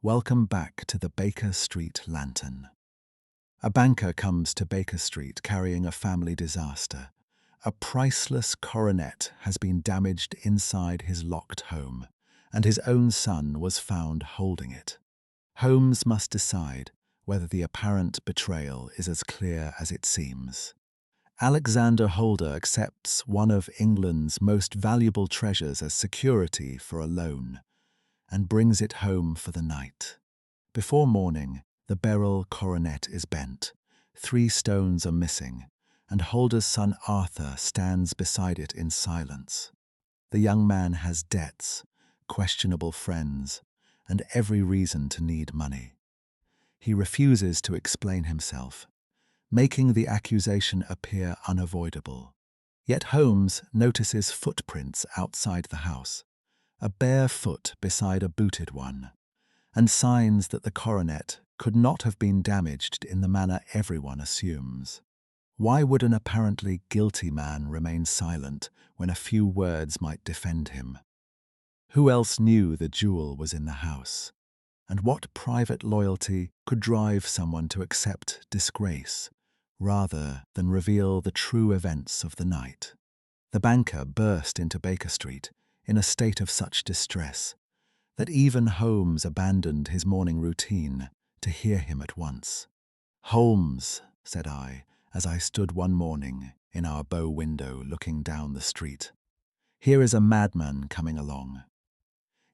Welcome back to the Baker Street Lantern. A banker comes to Baker Street carrying a family disaster. A priceless coronet has been damaged inside his locked home, and his own son was found holding it. Holmes must decide whether the apparent betrayal is as clear as it seems. Alexander Holder accepts one of England's most valuable treasures as security for a loan, and brings it home for the night. Before morning, the Beryl Coronet is bent, 3 stones are missing, and Holder's son Arthur stands beside it in silence. The young man has debts, questionable friends, and every reason to need money. He refuses to explain himself, making the accusation appear unavoidable. Yet Holmes notices footprints outside the house, a bare foot beside a booted one, and signs that the coronet could not have been damaged in the manner everyone assumes. Why would an apparently guilty man remain silent when a few words might defend him? Who else knew the jewel was in the house? And what private loyalty could drive someone to accept disgrace rather than reveal the true events of the night? The banker burst into Baker Street in a state of such distress that even Holmes abandoned his morning routine to hear him at once. "Holmes," said I, as I stood one morning in our bow window looking down the street, "here is a madman coming along.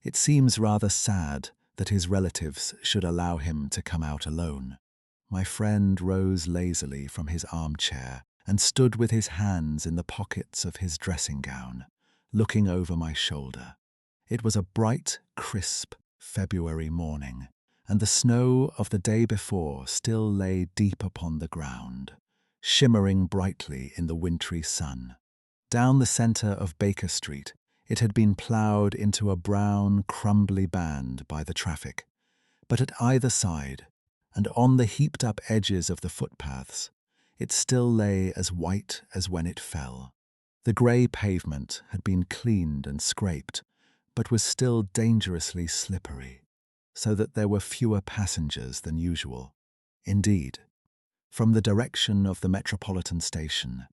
It seems rather sad that his relatives should allow him to come out alone." My friend rose lazily from his armchair and stood with his hands in the pockets of his dressing gown, looking over my shoulder. It was a bright, crisp February morning, and the snow of the day before still lay deep upon the ground, shimmering brightly in the wintry sun. Down the centre of Baker Street, it had been ploughed into a brown, crumbly band by the traffic, but at either side, and on the heaped-up edges of the footpaths, it still lay as white as when it fell. The grey pavement had been cleaned and scraped, but was still dangerously slippery, so that there were fewer passengers than usual. Indeed, from the direction of the Metropolitan Station,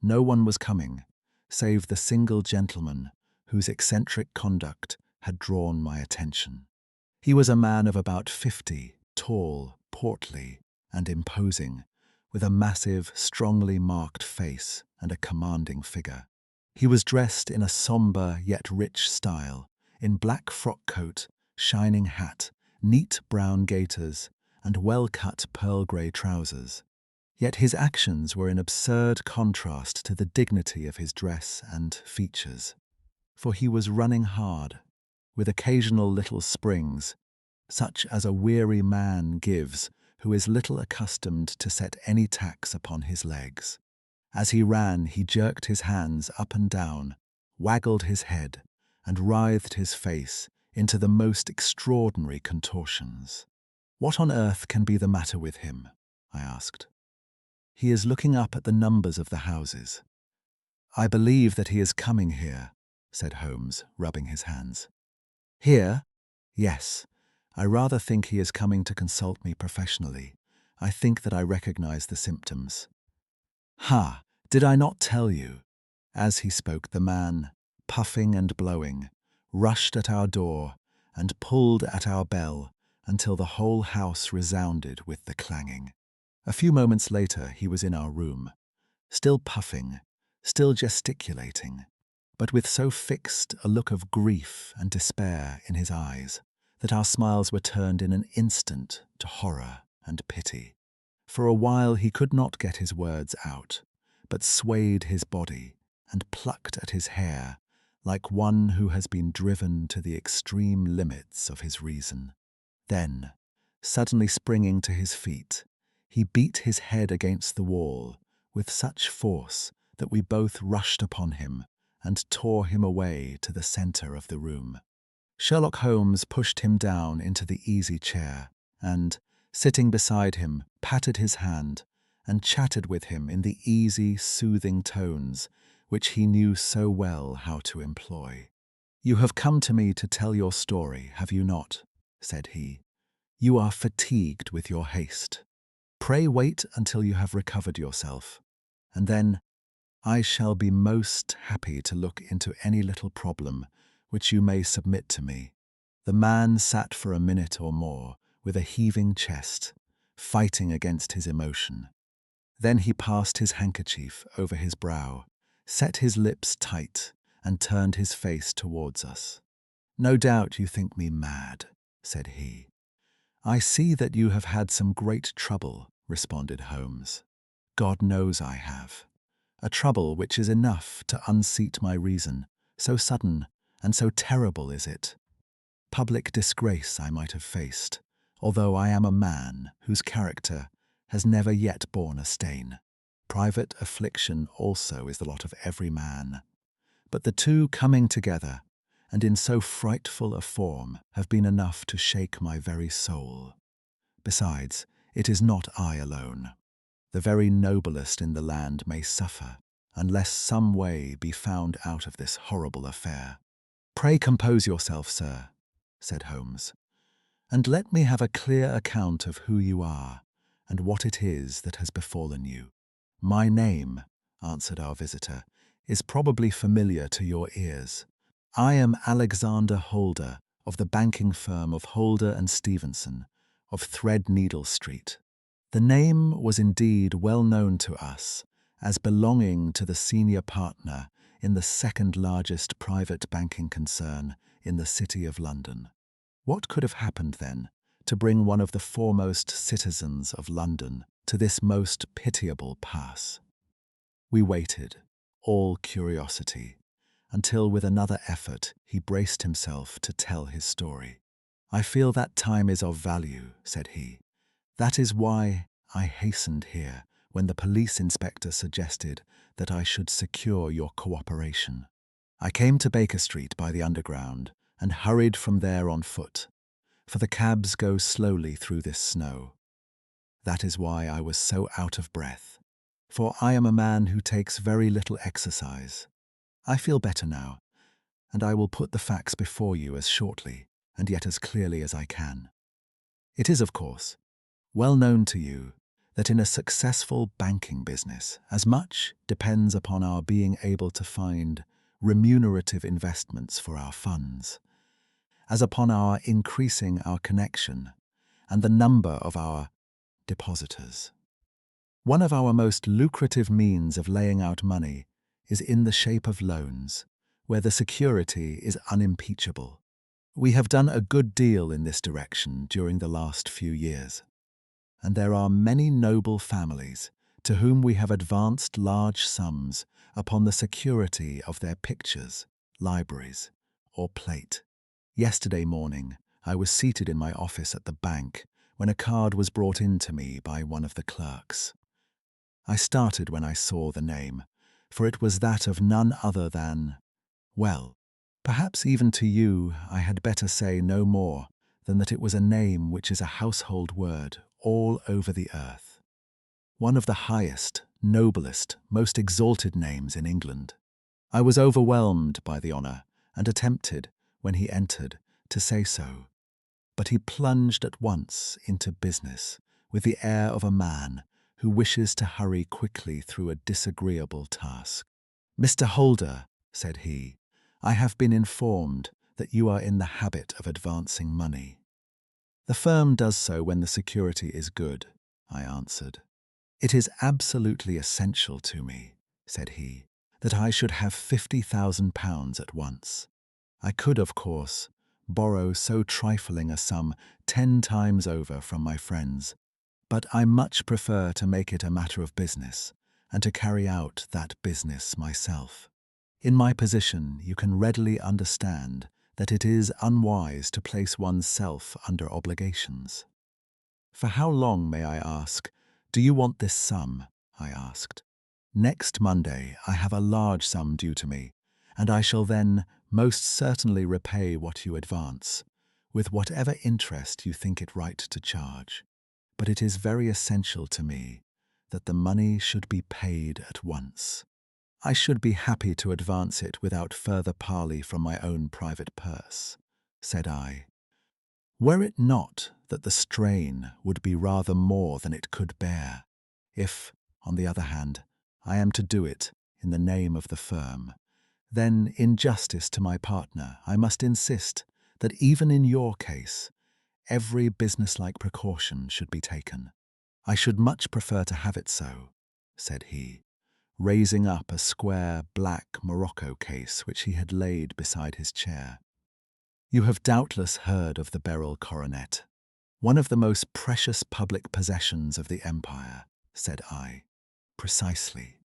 no one was coming, save the single gentleman whose eccentric conduct had drawn my attention. He was a man of about 50, tall, portly, and imposing, with a massive, strongly marked face and a commanding figure. He was dressed in a sombre yet rich style, in black frock coat, shining hat, neat brown gaiters, and well-cut pearl-grey trousers. Yet his actions were in absurd contrast to the dignity of his dress and features, for he was running hard, with occasional little springs, such as a weary man gives who is little accustomed to set any tax upon his legs. As he ran, he jerked his hands up and down, waggled his head, and writhed his face into the most extraordinary contortions. "What on earth can be the matter with him?" I asked. "He is looking up at the numbers of the houses. I believe that he is coming here," said Holmes, rubbing his hands. "Here? Yes. I rather think he is coming to consult me professionally. I think that I recognize the symptoms." "Ha! Did I not tell you?" As he spoke, the man, puffing and blowing, rushed at our door and pulled at our bell until the whole house resounded with the clanging. A few moments later, he was in our room, still puffing, still gesticulating, but with so fixed a look of grief and despair in his eyes that our smiles were turned in an instant to horror and pity. For a while he could not get his words out, but swayed his body and plucked at his hair like one who has been driven to the extreme limits of his reason. Then, suddenly springing to his feet, he beat his head against the wall with such force that we both rushed upon him and tore him away to the centre of the room. Sherlock Holmes pushed him down into the easy chair and, sitting beside him, patted his hand and chatted with him in the easy, soothing tones which he knew so well how to employ. "You have come to me to tell your story, have you not?" said he, You are fatigued with your haste. Pray wait until you have recovered yourself, and then I shall be most happy to look into any little problem which you may submit to me." The man sat for a minute or more with a heaving chest, fighting against his emotion. Then he passed his handkerchief over his brow, set his lips tight, and turned his face towards us. "No doubt you think me mad," said he. "I see that you have had some great trouble," responded Holmes. "God knows I have. A trouble which is enough to unseat my reason, so sudden and so terrible is it. Public disgrace I might have faced, although I am a man whose character has never yet borne a stain. Private affliction also is the lot of every man. But the two coming together, and in so frightful a form, have been enough to shake my very soul. Besides, it is not I alone. The very noblest in the land may suffer, unless some way be found out of this horrible affair." "Pray compose yourself, sir," said Holmes, "and let me have a clear account of who you are, and what it is that has befallen you." "My name," answered our visitor, "is probably familiar to your ears. I am Alexander Holder, of the banking firm of Holder and Stevenson, of Threadneedle Street." The name was indeed well known to us as belonging to the senior partner in the second largest private banking concern in the City of London. What could have happened then to bring one of the foremost citizens of London to this most pitiable pass? We waited, all curiosity, until with another effort he braced himself to tell his story. "I feel that time is of value," said he. "That is why I hastened here when the police inspector suggested that I should secure your cooperation. I came to Baker Street by the Underground and hurried from there on foot, for the cabs go slowly through this snow. That is why I was so out of breath, for I am a man who takes very little exercise. I feel better now, and I will put the facts before you as shortly and yet as clearly as I can. It is, of course, well known to you that in a successful banking business, as much depends upon our being able to find remunerative investments for our funds, as upon our increasing our connection and the number of our depositors. One of our most lucrative means of laying out money is in the shape of loans, where the security is unimpeachable. We have done a good deal in this direction during the last few years, and there are many noble families to whom we have advanced large sums upon the security of their pictures, libraries, or plate. Yesterday morning, I was seated in my office at the bank when a card was brought in to me by one of the clerks. I started when I saw the name, for it was that of none other than, well, perhaps even to you I had better say no more than that it was a name which is a household word all over the earth. One of the highest, noblest, most exalted names in England. I was overwhelmed by the honour and attempted, when he entered, to say so. But he plunged at once into business with the air of a man who wishes to hurry quickly through a disagreeable task. "Mr. Holder," said he, "I have been informed that you are in the habit of advancing money." "The firm does so when the security is good," I answered. "It is absolutely essential to me," said he, "that I should have £50,000 at once. I could, of course, borrow so trifling a sum 10 times over from my friends, but I much prefer to make it a matter of business and to carry out that business myself. In my position, you can readily understand that it is unwise to place one's self under obligations." "For how long, may I ask, do you want this sum?" I asked. "Next Monday I have a large sum due to me, and I shall then most certainly repay what you advance, with whatever interest you think it right to charge. But it is very essential to me that the money should be paid at once. I should be happy to advance it without further parley from my own private purse," said I. Were it not that the strain would be rather more than it could bear, if, on the other hand, I am to do it in the name of the firm, then in justice to my partner I must insist that even in your case, every businesslike precaution should be taken. I should much prefer to have it so, said he, raising up a square black morocco case which he had laid beside his chair. You have doubtless heard of the Beryl Coronet, one of the most precious public possessions of the empire, said I. Precisely.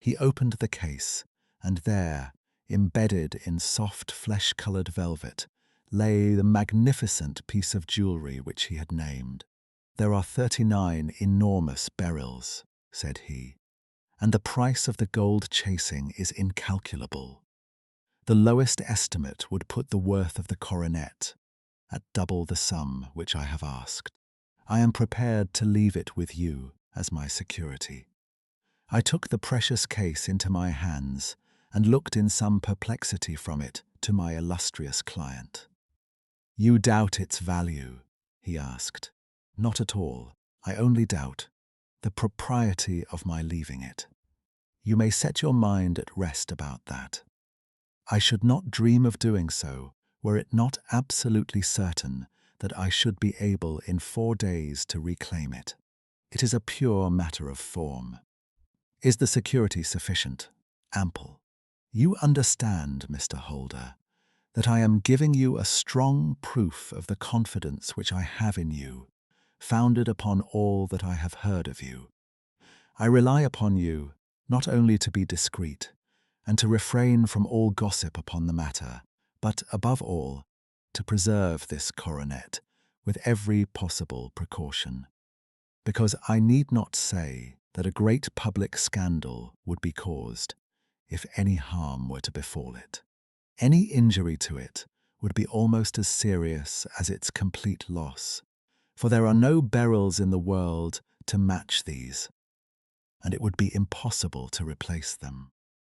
He opened the case, and there, embedded in soft flesh-coloured velvet, lay the magnificent piece of jewellery which he had named. There are 39 enormous beryls, said he, and the price of the gold chasing is incalculable. The lowest estimate would put the worth of the coronet at double the sum which I have asked. I am prepared to leave it with you as my security. I took the precious case into my hands and looked in some perplexity from it to my illustrious client. You doubt its value, he asked. Not at all. I only doubt the propriety of my leaving it. You may set your mind at rest about that. I should not dream of doing so were it not absolutely certain that I should be able in 4 days to reclaim it. It is a pure matter of form. Is the security sufficient? Ample? You understand, Mr. Holder, that I am giving you a strong proof of the confidence which I have in you, founded upon all that I have heard of you. I rely upon you not only to be discreet, and to refrain from all gossip upon the matter, but, above all, to preserve this coronet with every possible precaution. Because I need not say that a great public scandal would be caused if any harm were to befall it. Any injury to it would be almost as serious as its complete loss, for there are no beryls in the world to match these, and it would be impossible to replace them.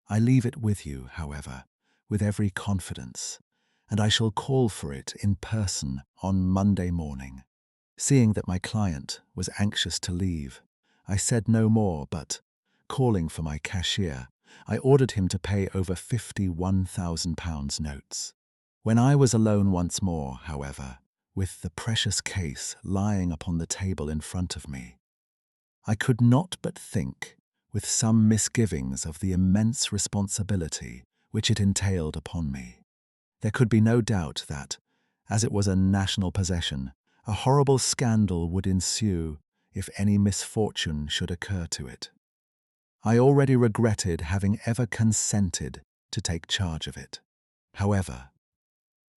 I leave it with you, however, with every confidence, and I shall call for it in person on Monday morning. Seeing that my client was anxious to leave, I said no more, but, calling for my cashier, I ordered him to pay over £51,000 notes. When I was alone once more, however, with the precious case lying upon the table in front of me, I could not but think with some misgivings of the immense responsibility which it entailed upon me. There could be no doubt that, as it was a national possession, a horrible scandal would ensue if any misfortune should occur to it. I already regretted having ever consented to take charge of it. However,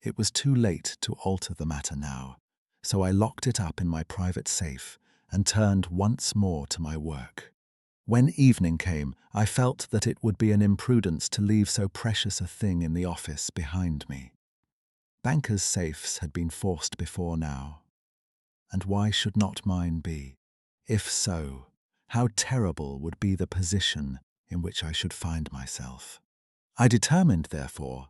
it was too late to alter the matter now, so I locked it up in my private safe and turned once more to my work. When evening came, I felt that it would be an imprudence to leave so precious a thing in the office behind me. Bankers' safes had been forced before now, and why should not mine be? If so, how terrible would be the position in which I should find myself. I determined, therefore,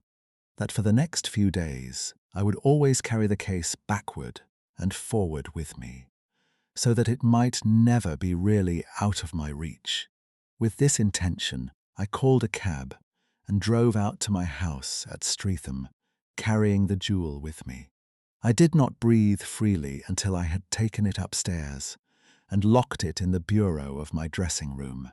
that for the next few days I would always carry the case backward and forward with me, so that it might never be really out of my reach. With this intention, I called a cab and drove out to my house at Streatham, carrying the jewel with me. I did not breathe freely until I had taken it upstairs and locked it in the bureau of my dressing room.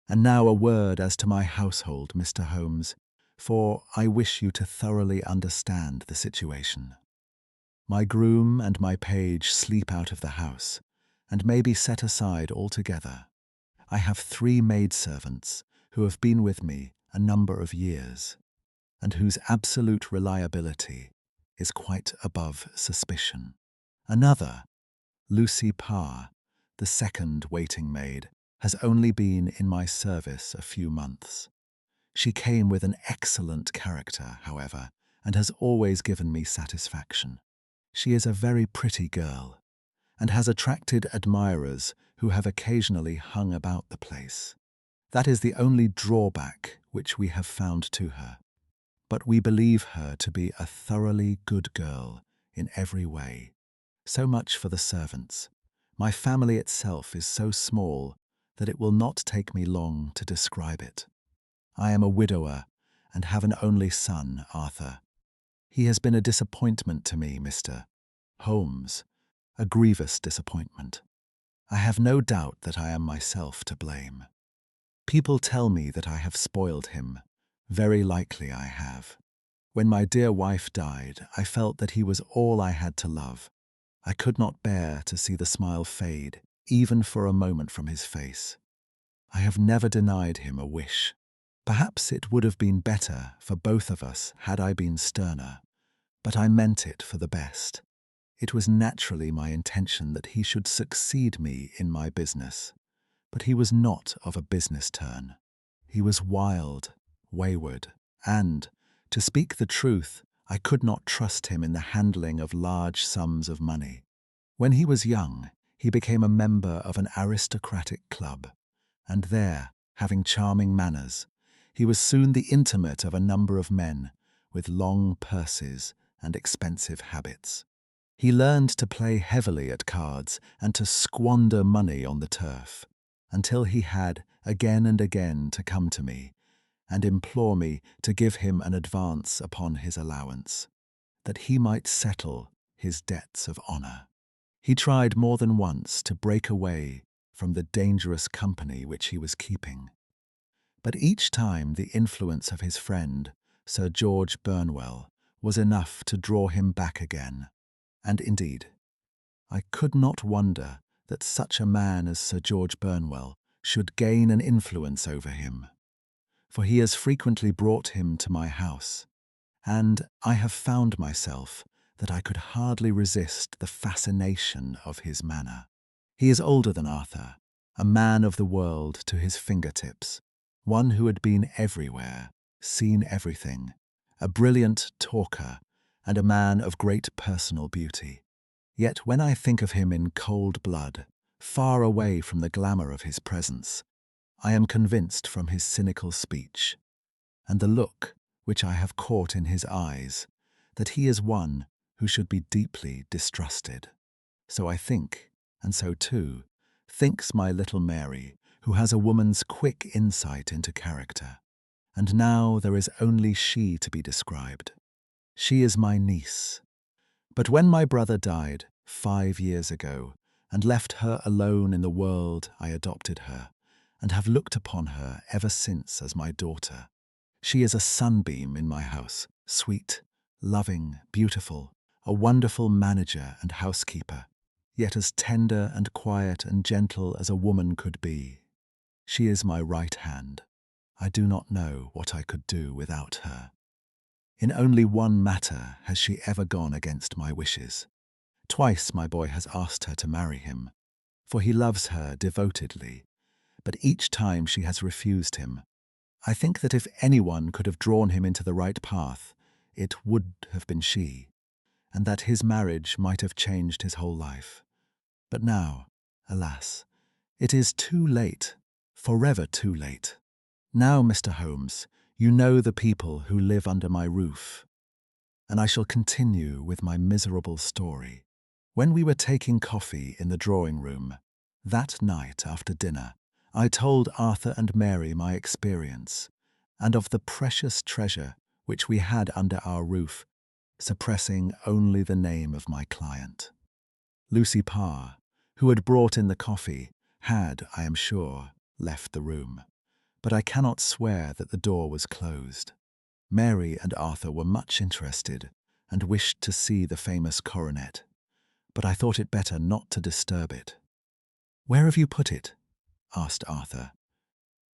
And now a word as to my household, Mr. Holmes, for I wish you to thoroughly understand the situation. My groom and my page sleep out of the house, and may be set aside altogether. I have 3 maidservants who have been with me a number of years, and whose absolute reliability is quite above suspicion. Another, Lucy Parr, the second waiting maid, has only been in my service a few months. She came with an excellent character, however, and has always given me satisfaction. She is a very pretty girl, and has attracted admirers who have occasionally hung about the place. That is the only drawback which we have found to her. But we believe her to be a thoroughly good girl in every way. So much for the servants. My family itself is so small that it will not take me long to describe it. I am a widower and have an only son, Arthur. He has been a disappointment to me, Mr. Holmes, a grievous disappointment. I have no doubt that I am myself to blame. People tell me that I have spoiled him. Very likely I have. When my dear wife died, I felt that he was all I had to love. I could not bear to see the smile fade, even for a moment, from his face. I have never denied him a wish. Perhaps it would have been better for both of us had I been sterner, but I meant it for the best. It was naturally my intention that he should succeed me in my business. But he was not of a business turn. He was wild, wayward, and, to speak the truth, I could not trust him in the handling of large sums of money. When he was young, he became a member of an aristocratic club, and there, having charming manners, he was soon the intimate of a number of men with long purses and expensive habits. He learned to play heavily at cards and to squander money on the turf, until he had again and again to come to me and implore me to give him an advance upon his allowance, that he might settle his debts of honour. He tried more than once to break away from the dangerous company which he was keeping, but each time the influence of his friend, Sir George Burnwell, was enough to draw him back again. And indeed, I could not wonder that such a man as Sir George Burnwell should gain an influence over him, for he has frequently brought him to my house, and I have found myself that I could hardly resist the fascination of his manner. He is older than Arthur, a man of the world to his fingertips, one who had been everywhere, seen everything, a brilliant talker, and a man of great personal beauty. Yet when I think of him in cold blood, far away from the glamour of his presence, I am convinced from his cynical speech, and the look which I have caught in his eyes, that he is one who should be deeply distrusted. So I think, and so too thinks my little Mary, who has a woman's quick insight into character. And now there is only she to be described. She is my niece. But when my brother died 5 years ago and left her alone in the world, I adopted her, and have looked upon her ever since as my daughter. She is a sunbeam in my house, sweet, loving, beautiful, a wonderful manager and housekeeper, yet as tender and quiet and gentle as a woman could be. She is my right hand. I do not know what I could do without her. In only one matter has she ever gone against my wishes. Twice my boy has asked her to marry him, for he loves her devotedly, but each time she has refused him. I think that if anyone could have drawn him into the right path, it would have been she, and that his marriage might have changed his whole life. But now, alas, it is too late, forever too late. Now, Mr. Holmes, you know the people who live under my roof, and I shall continue with my miserable story. When we were taking coffee in the drawing-room, that night after dinner, I told Arthur and Mary my experience, and of the precious treasure which we had under our roof, suppressing only the name of my client. Lucy Parr, who had brought in the coffee, had, I am sure, left the room, but I cannot swear that the door was closed. Mary and Arthur were much interested and wished to see the famous coronet, but I thought it better not to disturb it. "Where have you put it?" asked Arthur.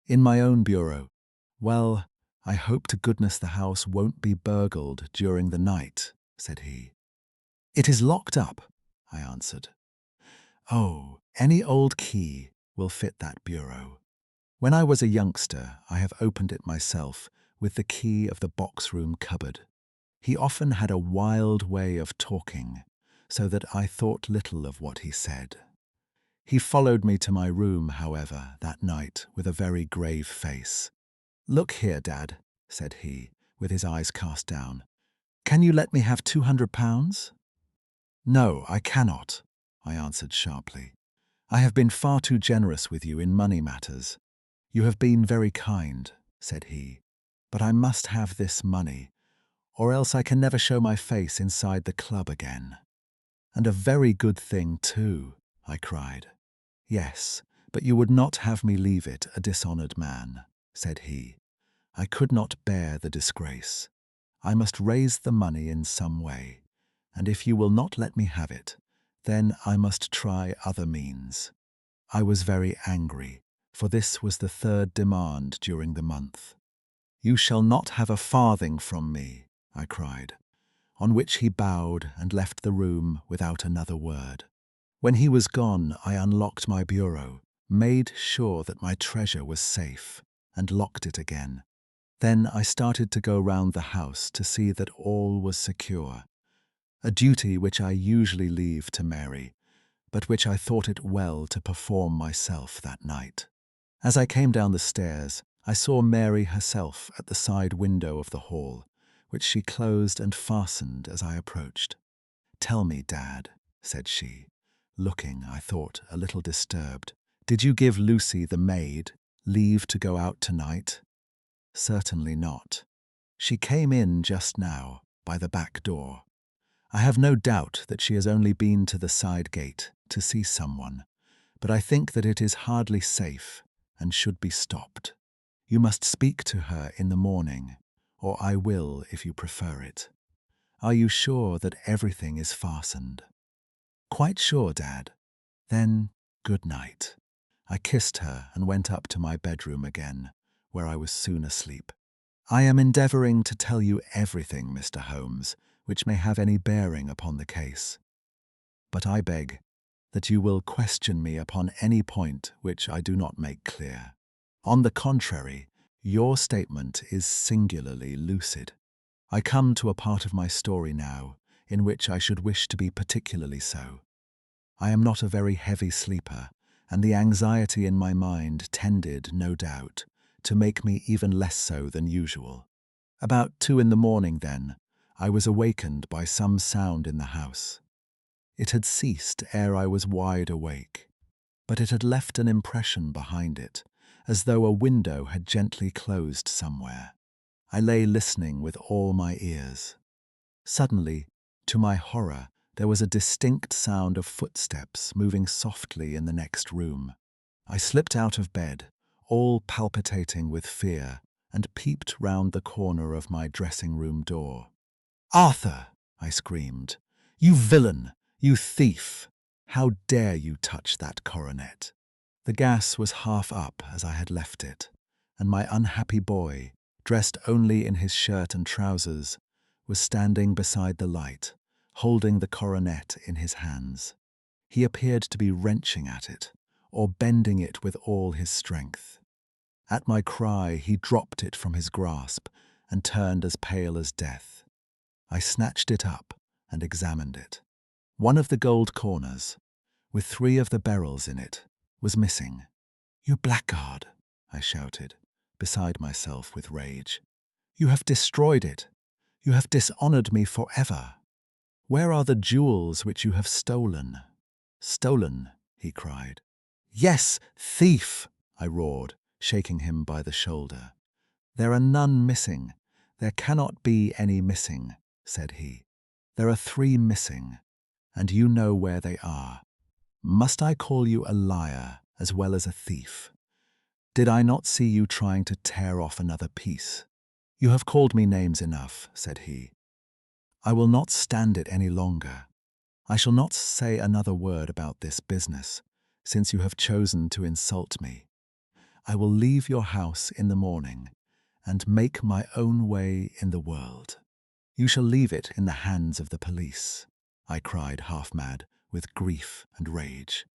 "In my own bureau." "Well, I hope to goodness the house won't be burgled during the night," said he. "It is locked up," I answered. "Oh, any old key will fit that bureau. When I was a youngster, I have opened it myself with the key of the box-room cupboard." He often had a wild way of talking, so that I thought little of what he said. He followed me to my room, however, that night with a very grave face. "Look here, Dad," said he, with his eyes cast down. "Can you let me have £200? No, I cannot, I answered sharply. I have been far too generous with you in money matters. You have been very kind, said he, but I must have this money, or else I can never show my face inside the club again. And a very good thing too, I cried. Yes, but you would not have me leave it a dishonoured man, said he. I could not bear the disgrace. I must raise the money in some way, and if you will not let me have it, then I must try other means. I was very angry, for this was the third demand during the month. You shall not have a farthing from me, I cried, on which he bowed and left the room without another word. When he was gone, I unlocked my bureau, made sure that my treasure was safe, and locked it again. Then I started to go round the house to see that all was secure, a duty which I usually leave to Mary, but which I thought it well to perform myself that night. As I came down the stairs, I saw Mary herself at the side window of the hall, which she closed and fastened as I approached. "Tell me, Dad," said she, looking, I thought, a little disturbed. "Did you give Lucy, the maid, leave to go out tonight?" "Certainly not. She came in just now, by the back door. I have no doubt that she has only been to the side gate to see someone, but I think that it is hardly safe and should be stopped. You must speak to her in the morning, or I will if you prefer it. Are you sure that everything is fastened?" "Quite sure, Dad." "Then, good night." I kissed her and went up to my bedroom again, where I was soon asleep. I am endeavouring to tell you everything, Mr. Holmes, which may have any bearing upon the case. But I beg that you will question me upon any point which I do not make clear. On the contrary, your statement is singularly lucid. I come to a part of my story now in which I should wish to be particularly so. I am not a very heavy sleeper, and the anxiety in my mind tended, no doubt, to make me even less so than usual. About 2 in the morning, then, I was awakened by some sound in the house. It had ceased ere I was wide awake, but it had left an impression behind it, as though a window had gently closed somewhere. I lay listening with all my ears. Suddenly, to my horror, there was a distinct sound of footsteps moving softly in the next room. I slipped out of bed, all palpitating with fear, and peeped round the corner of my dressing-room door. "Arthur!" I screamed. "You villain! You thief! How dare you touch that coronet?" The gas was half up as I had left it, and my unhappy boy, dressed only in his shirt and trousers, was standing beside the light, holding the coronet in his hands. He appeared to be wrenching at it, or bending it with all his strength. At my cry, he dropped it from his grasp and turned as pale as death. I snatched it up and examined it. One of the gold corners, with 3 of the beryls in it, was missing. "You blackguard!" I shouted, beside myself with rage. "You have destroyed it. You have dishonoured me forever. Where are the jewels which you have stolen?" "Stolen?" he cried. "Yes, thief!" I roared, shaking him by the shoulder. "There are none missing. There cannot be any missing," said he. "There are 3 missing, and you know where they are. Must I call you a liar as well as a thief? Did I not see you trying to tear off another piece?" "You have called me names enough," said he. "I will not stand it any longer. I shall not say another word about this business, since you have chosen to insult me. I will leave your house in the morning and make my own way in the world." "You shall leave it in the hands of the police," I cried, half mad with grief and rage.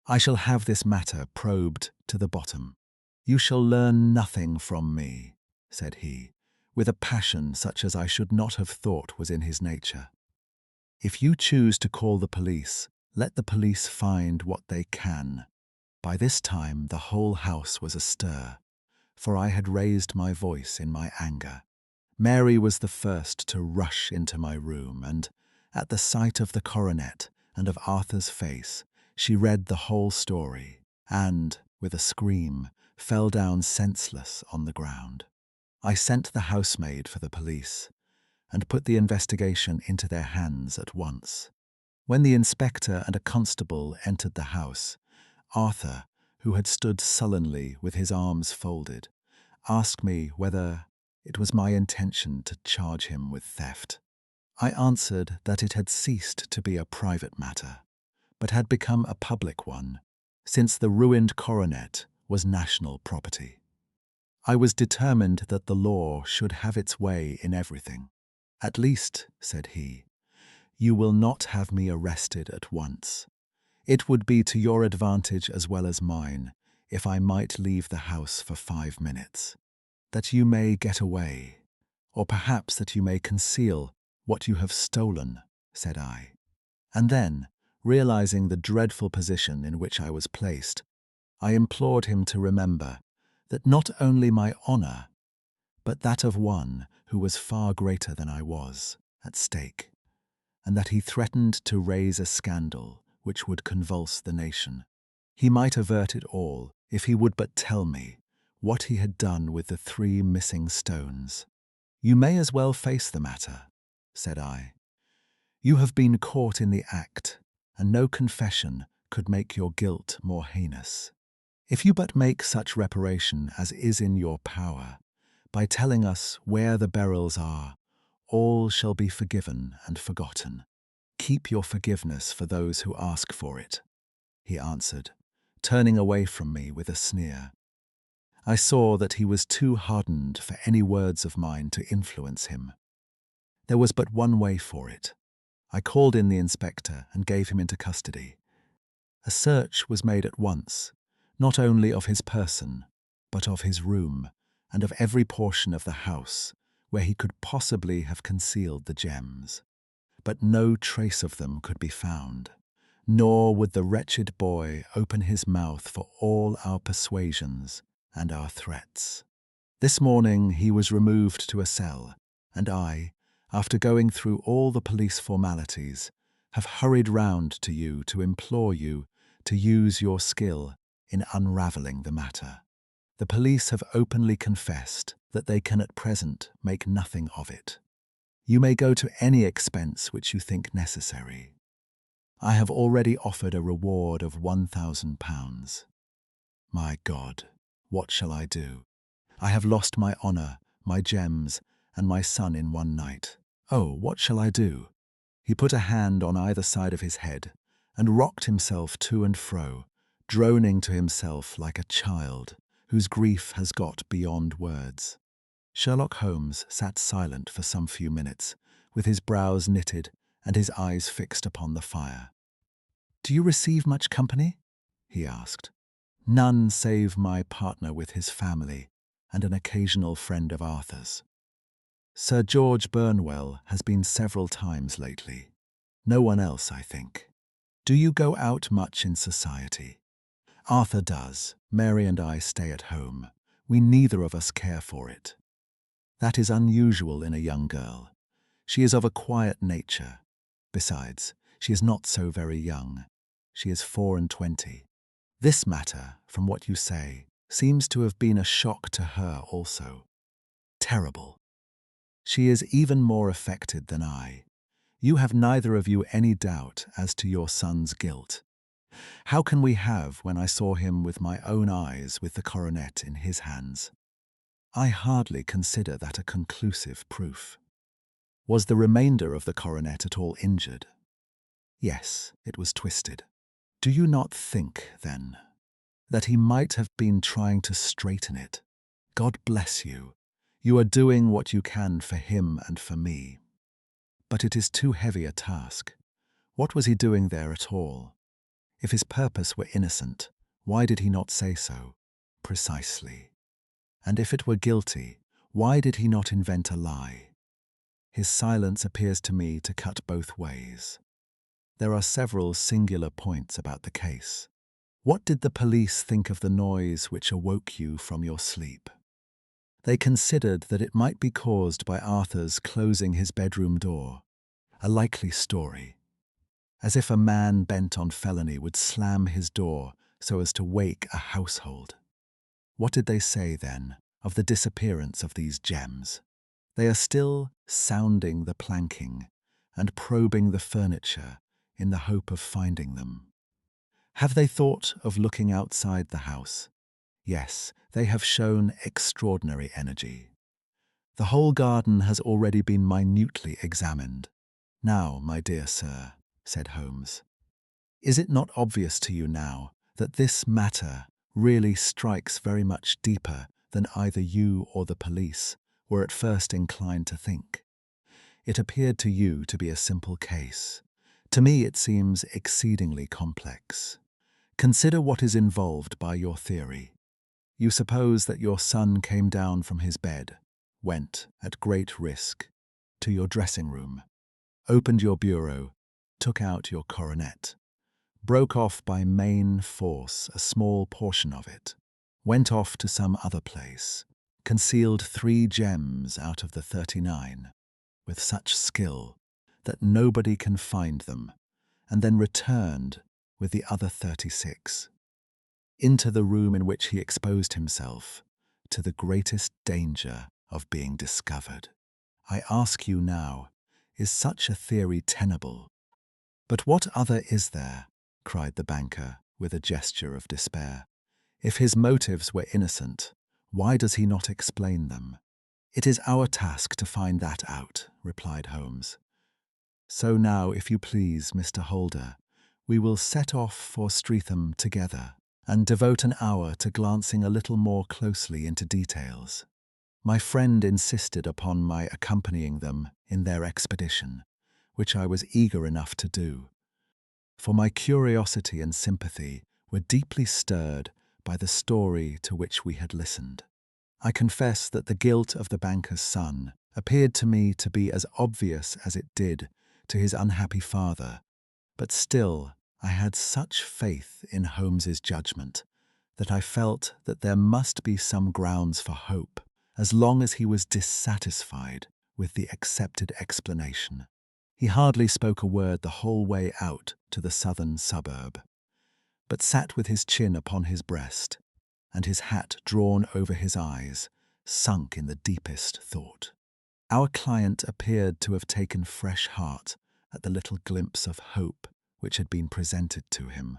"I shall have this matter probed to the bottom." "You shall learn nothing from me," said he, with a passion such as I should not have thought was in his nature. "If you choose to call the police, let the police find what they can." By this time the whole house was astir, for I had raised my voice in my anger. Mary was the first to rush into my room, and, At the sight of the coronet and of Arthur's face, she read the whole story and, with a scream, fell down senseless on the ground. I sent the housemaid for the police and put the investigation into their hands at once. When the inspector and a constable entered the house, Arthur, who had stood sullenly with his arms folded, asked me whether it was my intention to charge him with theft. I answered that it had ceased to be a private matter, but had become a public one, since the ruined coronet was national property. I was determined that the law should have its way in everything. At least, said he, you will not have me arrested at once. It would be to your advantage as well as mine if I might leave the house for 5 minutes, that you may get away, or perhaps that you may conceal what you have stolen, said I. And then, realizing the dreadful position in which I was placed, I implored him to remember that not only my honor, but that of one who was far greater than I was, at stake, and that he threatened to raise a scandal which would convulse the nation. He might avert it all if he would but tell me what he had done with the 3 missing stones. You may as well face the matter, said I. You have been caught in the act, and no confession could make your guilt more heinous. If you but make such reparation as is in your power, by telling us where the Beryls are, all shall be forgiven and forgotten. Keep your forgiveness for those who ask for it, he answered, turning away from me with a sneer. I saw that he was too hardened for any words of mine to influence him. There was but one way for it. I called in the inspector and gave him into custody. A search was made at once, not only of his person, but of his room and of every portion of the house where he could possibly have concealed the gems. But no trace of them could be found, nor would the wretched boy open his mouth for all our persuasions and our threats. This morning he was removed to a cell, and I, after going through all the police formalities, have hurried round to you to implore you to use your skill in unravelling the matter. The police have openly confessed that they can at present make nothing of it. You may go to any expense which you think necessary. I have already offered a reward of £1,000. My God, what shall I do? I have lost my honour, my gems, and my son in one night. Oh, what shall I do? He put a hand on either side of his head and rocked himself to and fro, droning to himself like a child whose grief has got beyond words. Sherlock Holmes sat silent for some few minutes, with his brows knitted and his eyes fixed upon the fire. "Do you receive much company?" he asked. "None save my partner with his family and an occasional friend of Arthur's. Sir George Burnwell has been several times lately. No one else, I think. Do you go out much in society?" "Arthur does. Mary and I stay at home. We neither of us care for it." "That is unusual in a young girl. She is of a quiet nature. Besides, she is not so very young. She is 24. This matter, from what you say, seems to have been a shock to her also. Terrible. She is even more affected than I. You have neither of you any doubt as to your son's guilt. How can we have when I saw him with my own eyes with the coronet in his hands? I hardly consider that a conclusive proof. Was the remainder of the coronet at all injured? Yes, it was twisted. Do you not think, then, that he might have been trying to straighten it? God bless you. You are doing what you can for him and for me. But it is too heavy a task. What was he doing there at all? If his purpose were innocent, why did he not say so? Precisely. And if it were guilty, why did he not invent a lie? His silence appears to me to cut both ways. There are several singular points about the case. What did the police think of the noise which awoke you from your sleep? They considered that it might be caused by Arthur's closing his bedroom door. a likely story, as if a man bent on felony would slam his door so as to wake a household. What did they say, then, of the disappearance of these gems? They are still sounding the planking and probing the furniture in the hope of finding them. Have they thought of looking outside the house? Yes, they have shown extraordinary energy. The whole garden has already been minutely examined. Now, my dear sir, said Holmes, is it not obvious to you now that this matter really strikes very much deeper than either you or the police were at first inclined to think? It appeared to you to be a simple case. To me it seems exceedingly complex. Consider what is involved by your theory. You suppose that your son came down from his bed, went, at great risk, to your dressing room, opened your bureau, took out your coronet, broke off by main force a small portion of it, went off to some other place, concealed 3 gems out of the 39, with such skill that nobody can find them, and then returned with the other 36 into the room in which he exposed himself to the greatest danger of being discovered. I ask you now, is such a theory tenable? But what other is there? Cried the banker with a gesture of despair. If his motives were innocent, why does he not explain them? It is our task to find that out, replied Holmes. So now, if you please, Mr. Holder, we will set off for Streatham together and devote an hour to glancing a little more closely into details. My friend insisted upon my accompanying them in their expedition, which I was eager enough to do, for my curiosity and sympathy were deeply stirred by the story to which we had listened. I confess that the guilt of the banker's son appeared to me to be as obvious as it did to his unhappy father, but still I had such faith in Holmes's judgment that I felt that there must be some grounds for hope, as long as he was dissatisfied with the accepted explanation. He hardly spoke a word the whole way out to the southern suburb, but sat with his chin upon his breast and his hat drawn over his eyes, sunk in the deepest thought. Our client appeared to have taken fresh heart at the little glimpse of hope which had been presented to him,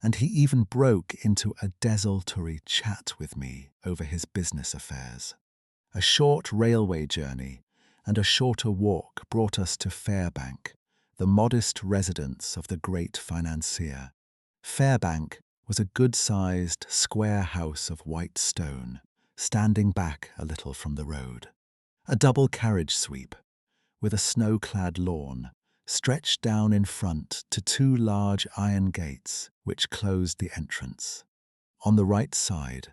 and he even broke into a desultory chat with me over his business affairs. A short railway journey and a shorter walk brought us to Fairbank, the modest residence of the great financier. Fairbank was a good-sized, square house of white stone, standing back a little from the road. A double carriage sweep, with a snow-clad lawn, stretched down in front to 2 large iron gates which closed the entrance. On the right side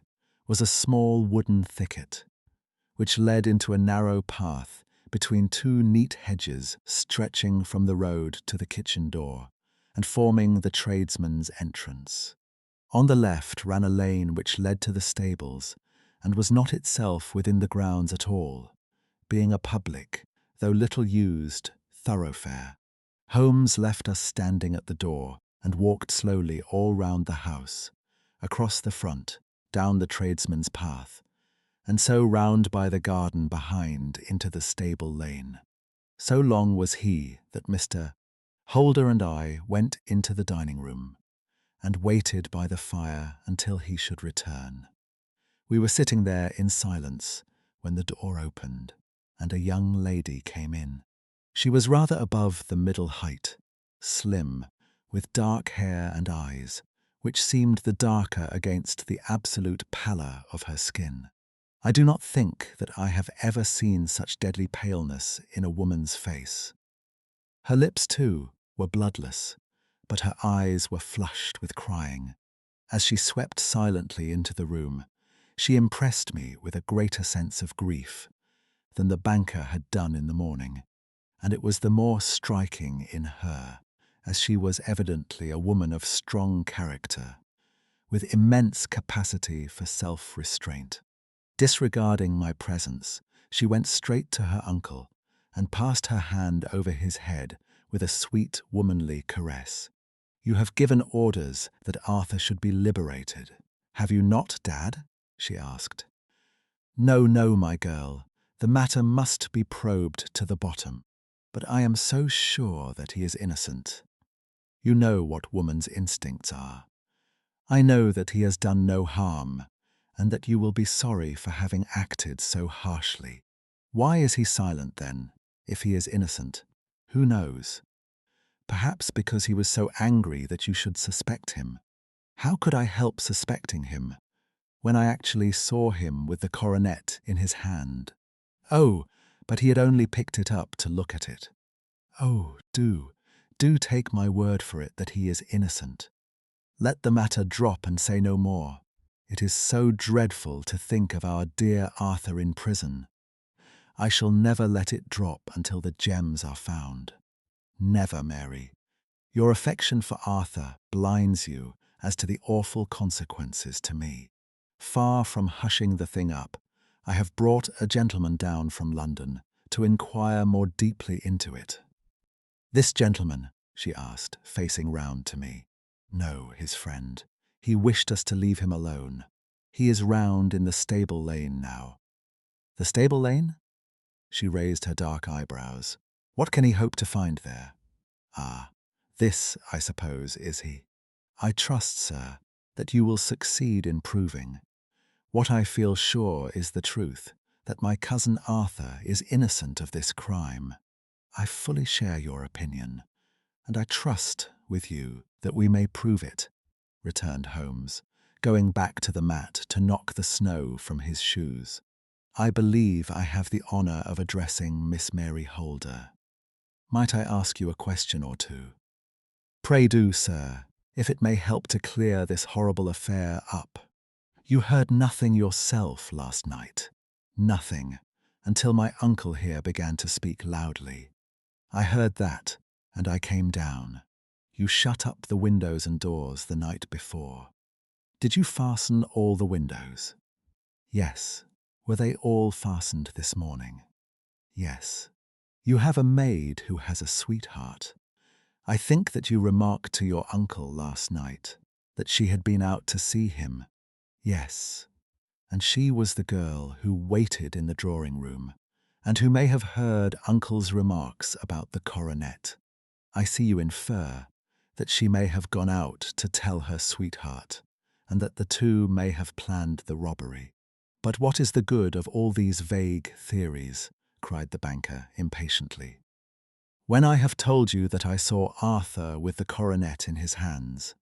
was a small wooden thicket, which led into a narrow path between 2 neat hedges stretching from the road to the kitchen door and forming the tradesman's entrance. On the left ran a lane which led to the stables and was not itself within the grounds at all, being a public, though little used, thoroughfare. Holmes left us standing at the door and walked slowly all round the house, across the front, down the tradesman's path, and so round by the garden behind into the stable lane. So long was he that Mr. Holder and I went into the dining room and waited by the fire until he should return. We were sitting there in silence when the door opened and a young lady came in. She was rather above the middle height, slim, with dark hair and eyes, which seemed the darker against the absolute pallor of her skin. I do not think that I have ever seen such deadly paleness in a woman's face. Her lips, too, were bloodless, but her eyes were flushed with crying. As she swept silently into the room, she impressed me with a greater sense of grief than the banker had done in the morning, and it was the more striking in her, as she was evidently a woman of strong character, with immense capacity for self-restraint. Disregarding my presence, she went straight to her uncle and passed her hand over his head with a sweet, womanly caress. "You have given orders that Arthur should be liberated. Have you not, Dad?" she asked. "No, no, my girl. The matter must be probed to the bottom. But I am so sure that he is innocent. You know what woman's instincts are. I know that he has done no harm, and that you will be sorry for having acted so harshly. Why is he silent, then, if he is innocent? Who knows? Perhaps because he was so angry that you should suspect him. How could I help suspecting him when I actually saw him with the coronet in his hand? Oh, but he had only picked it up to look at it. Oh, do take my word for it that he is innocent. Let the matter drop and say no more. It is so dreadful to think of our dear Arthur in prison. I shall never let it drop until the gems are found. Never, Mary. Your affection for Arthur blinds you as to the awful consequences to me. Far from hushing the thing up, I have brought a gentleman down from London to inquire more deeply into it." "This gentleman?" she asked, facing round to me. "No, his friend. He wished us to leave him alone. He is round in the stable lane now." "The stable lane?" She raised her dark eyebrows. "What can he hope to find there?" "Ah, this, I suppose, is he. I trust, sir, that you will succeed in proving. What I feel sure is the truth, that my cousin Arthur is innocent of this crime. I fully share your opinion, and I trust with you that we may prove it," returned Holmes, going back to the mat to knock the snow from his shoes. "I believe I have the honour of addressing Miss Mary Holder. Might I ask you a question or two?" "Pray do, sir, if it may help to clear this horrible affair up. You heard nothing yourself last night. Nothing, until my uncle here began to speak loudly. I heard that, and I came down. You shut up the windows and doors the night before. Did you fasten all the windows?" "Yes." "Were they all fastened this morning?" "Yes." "You have a maid who has a sweetheart. I think that you remarked to your uncle last night that she had been out to see him." "Yes." "And she was the girl who waited in the drawing-room, and who may have heard uncle's remarks about the coronet. I see you infer that she may have gone out to tell her sweetheart, and that the two may have planned the robbery. But what is the good of all these vague theories?" cried the banker impatiently. "When I have told you that I saw Arthur with the coronet in his hands—"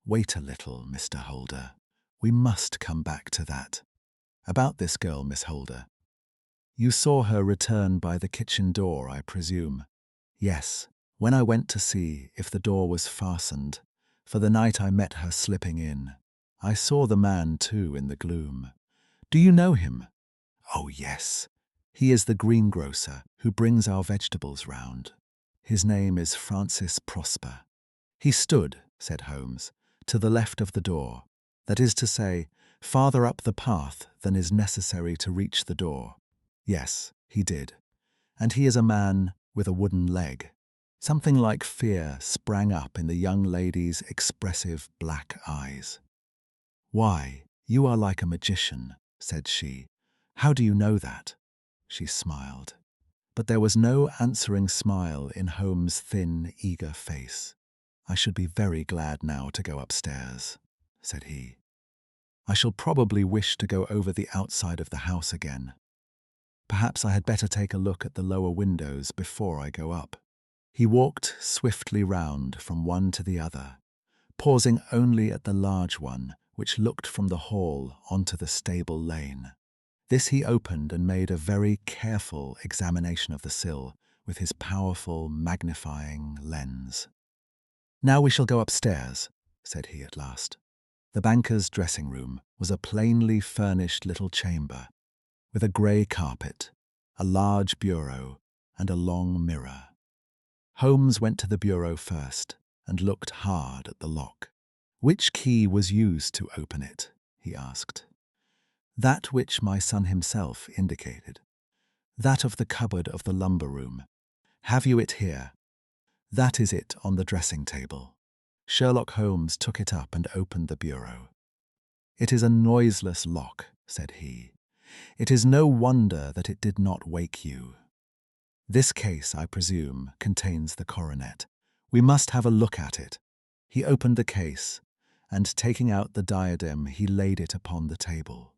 "Wait a little, Mr. Holder. We must come back to that. About this girl, Miss Holder. You saw her return by the kitchen door, I presume?" "Yes, when I went to see if the door was fastened, for the night I met her slipping in. I saw the man, too, in the gloom." "Do you know him?" "Oh, yes. He is the greengrocer who brings our vegetables round. His name is Francis Prosper." "He stood," said Holmes, "to the left of the door. That is to say, farther up the path than is necessary to reach the door." "Yes, he did. And he is a man with a wooden leg." Something like fear sprang up in the young lady's expressive black eyes. "Why, you are like a magician," said she. "How do you know that?" She smiled. But there was no answering smile in Holmes' thin, eager face. "I should be very glad now to go upstairs," said he. "I shall probably wish to go over the outside of the house again. Perhaps I had better take a look at the lower windows before I go up." He walked swiftly round from one to the other, pausing only at the large one which looked from the hall onto the stable lane. This he opened and made a very careful examination of the sill with his powerful magnifying lens. "Now we shall go upstairs," said he at last. The banker's dressing-room was a plainly furnished little chamber, with a grey carpet, a large bureau, and a long mirror. Holmes went to the bureau first and looked hard at the lock. "Which key was used to open it?" he asked. "That which my son himself indicated." That of the cupboard of the lumber room. Have you it here? That is it on the dressing table. Sherlock Holmes took it up and opened the bureau. It is a noiseless lock, said he. It is no wonder that it did not wake you. This case, I presume, contains the coronet. We must have a look at it. He opened the case, and taking out the diadem, he laid it upon the table.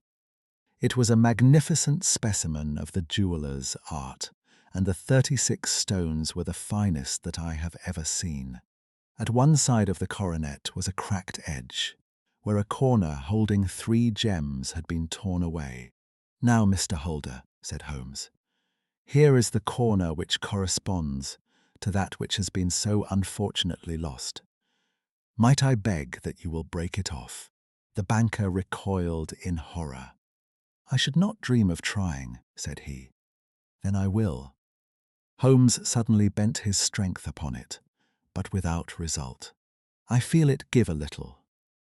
It was a magnificent specimen of the jeweller's art, and the 36 stones were the finest that I have ever seen. At one side of the coronet was a cracked edge, where a corner holding 3 gems had been torn away. Now, Mr. Holder, said Holmes, here is the corner which corresponds to that which has been so unfortunately lost. Might I beg that you will break it off? The banker recoiled in horror. I should not dream of trying, said he. Then I will. Holmes suddenly bent his strength upon it, but without result. I feel it give a little,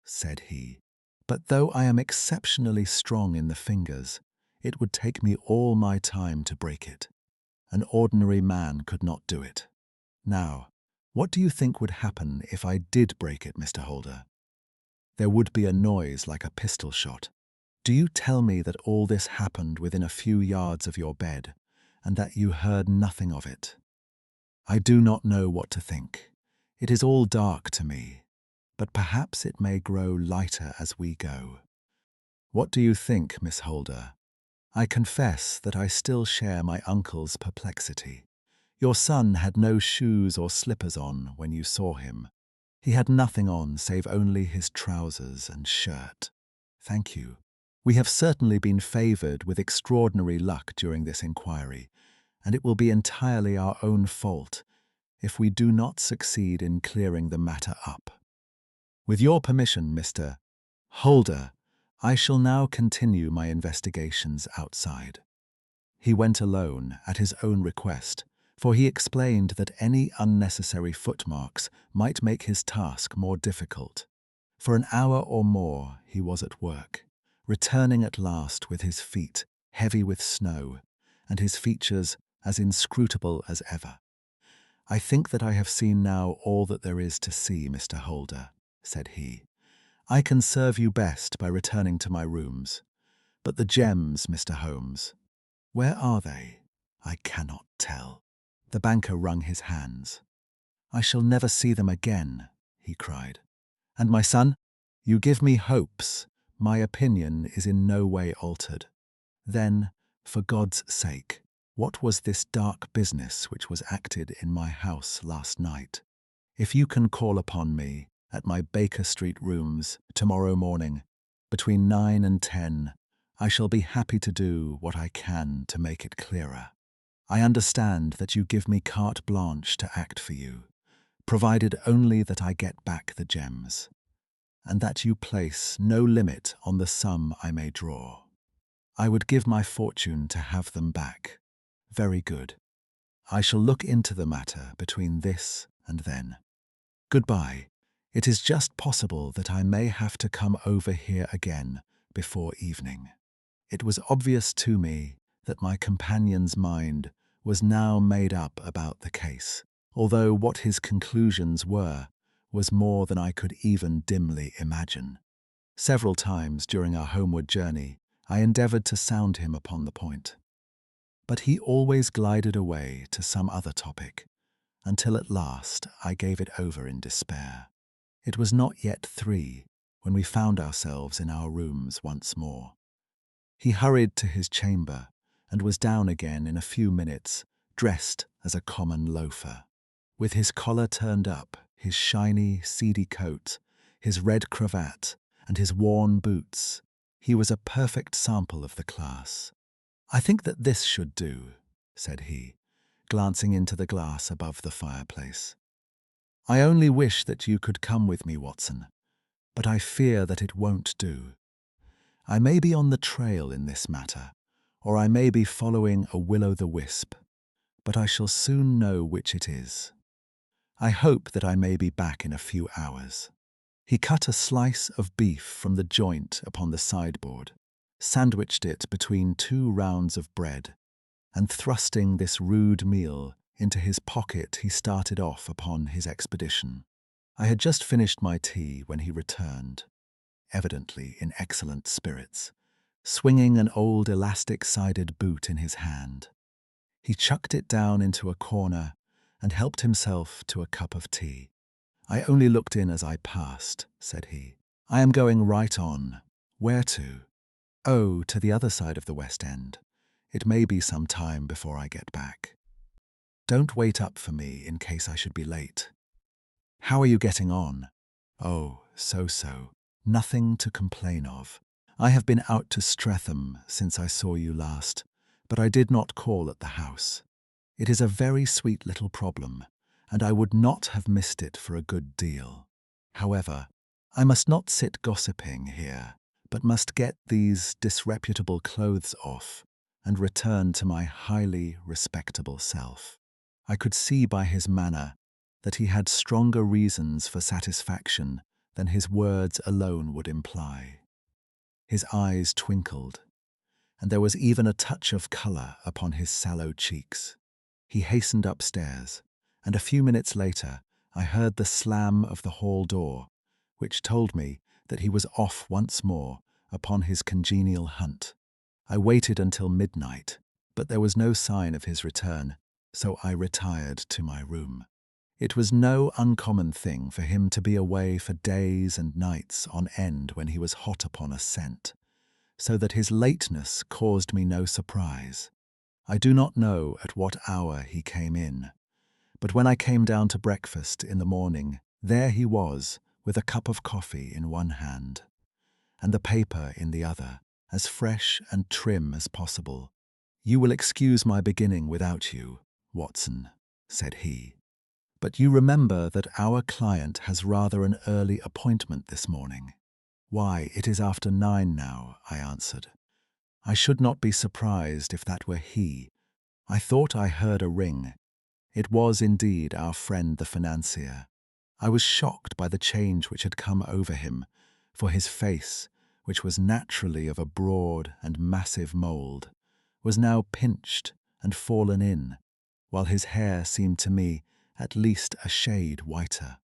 said he, but though I am exceptionally strong in the fingers, it would take me all my time to break it. An ordinary man could not do it. Now, what do you think would happen if I did break it, Mr. Holder? There would be a noise like a pistol shot. Do you tell me that all this happened within a few yards of your bed, and that you heard nothing of it? I do not know what to think. It is all dark to me, but perhaps it may grow lighter as we go. What do you think, Miss Holder? I confess that I still share my uncle's perplexity. Your son had no shoes or slippers on when you saw him. He had nothing on save only his trousers and shirt. Thank you. We have certainly been favoured with extraordinary luck during this inquiry, and it will be entirely our own fault if we do not succeed in clearing the matter up. With your permission, Mr. Holder, I shall now continue my investigations outside. He went alone at his own request, for he explained that any unnecessary footmarks might make his task more difficult. For an hour or more he was at work, returning at last with his feet heavy with snow and his features as inscrutable as ever. I think that I have seen now all that there is to see, Mr. Holder, said he. I can serve you best by returning to my rooms. But the gems, Mr. Holmes, where are they? I cannot tell. The banker wrung his hands. I shall never see them again, he cried. And my son, you give me hopes. My opinion is in no way altered. Then, for God's sake, what was this dark business which was acted in my house last night? If you can call upon me at my Baker Street rooms tomorrow morning, between 9 and 10, I shall be happy to do what I can to make it clearer. I understand that you give me carte blanche to act for you, provided only that I get back the gems, and that you place no limit on the sum I may draw. I would give my fortune to have them back. Very good. I shall look into the matter between this and then. Goodbye. It is just possible that I may have to come over here again before evening. It was obvious to me that my companion's mind was now made up about the case, although what his conclusions were was more than I could even dimly imagine. Several times during our homeward journey, I endeavoured to sound him upon the point. But he always glided away to some other topic, until at last I gave it over in despair. It was not yet 3 when we found ourselves in our rooms once more. He hurried to his chamber and was down again in a few minutes, dressed as a common loafer. With his collar turned up, his shiny, seedy coat, his red cravat, and his worn boots, he was a perfect sample of the class. I think that this should do, said he, glancing into the glass above the fireplace. I only wish that you could come with me, Watson, but I fear that it won't do. I may be on the trail in this matter, or I may be following a will-o'-the-wisp, but I shall soon know which it is. I hope that I may be back in a few hours. He cut a slice of beef from the joint upon the sideboard, sandwiched it between 2 rounds of bread, and thrusting this rude meal into his pocket, he started off upon his expedition. I had just finished my tea when he returned, evidently in excellent spirits, swinging an old elastic-sided boot in his hand. He chucked it down into a corner and helped himself to a cup of tea. "I only looked in as I passed," said he. "I am going right on." "Where to?" "Oh, to the other side of the West End. It may be some time before I get back. Don't wait up for me in case I should be late." "How are you getting on?" "Oh, so-so. Nothing to complain of. I have been out to Streatham since I saw you last, but I did not call at the house. It is a very sweet little problem, and I would not have missed it for a good deal. However, I must not sit gossiping here, but must get these disreputable clothes off and return to my highly respectable self." I could see by his manner that he had stronger reasons for satisfaction than his words alone would imply. His eyes twinkled, and there was even a touch of colour upon his sallow cheeks. He hastened upstairs, and a few minutes later I heard the slam of the hall door, which told me that he was off once more upon his congenial hunt. I waited until midnight, but there was no sign of his return, so I retired to my room. It was no uncommon thing for him to be away for days and nights on end when he was hot upon a scent, so that his lateness caused me no surprise. I do not know at what hour he came in, but when I came down to breakfast in the morning, there he was, with a cup of coffee in one hand, and the paper in the other, as fresh and trim as possible. "You will excuse my beginning without you, Watson," said he, "but you remember that our client has rather an early appointment this morning." "Why, it is after 9 now," I answered. "I should not be surprised if that were he. I thought I heard a ring." It was indeed our friend the financier. I was shocked by the change which had come over him, for his face, which was naturally of a broad and massive mould, was now pinched and fallen in, while his hair seemed to me at least a shade whiter.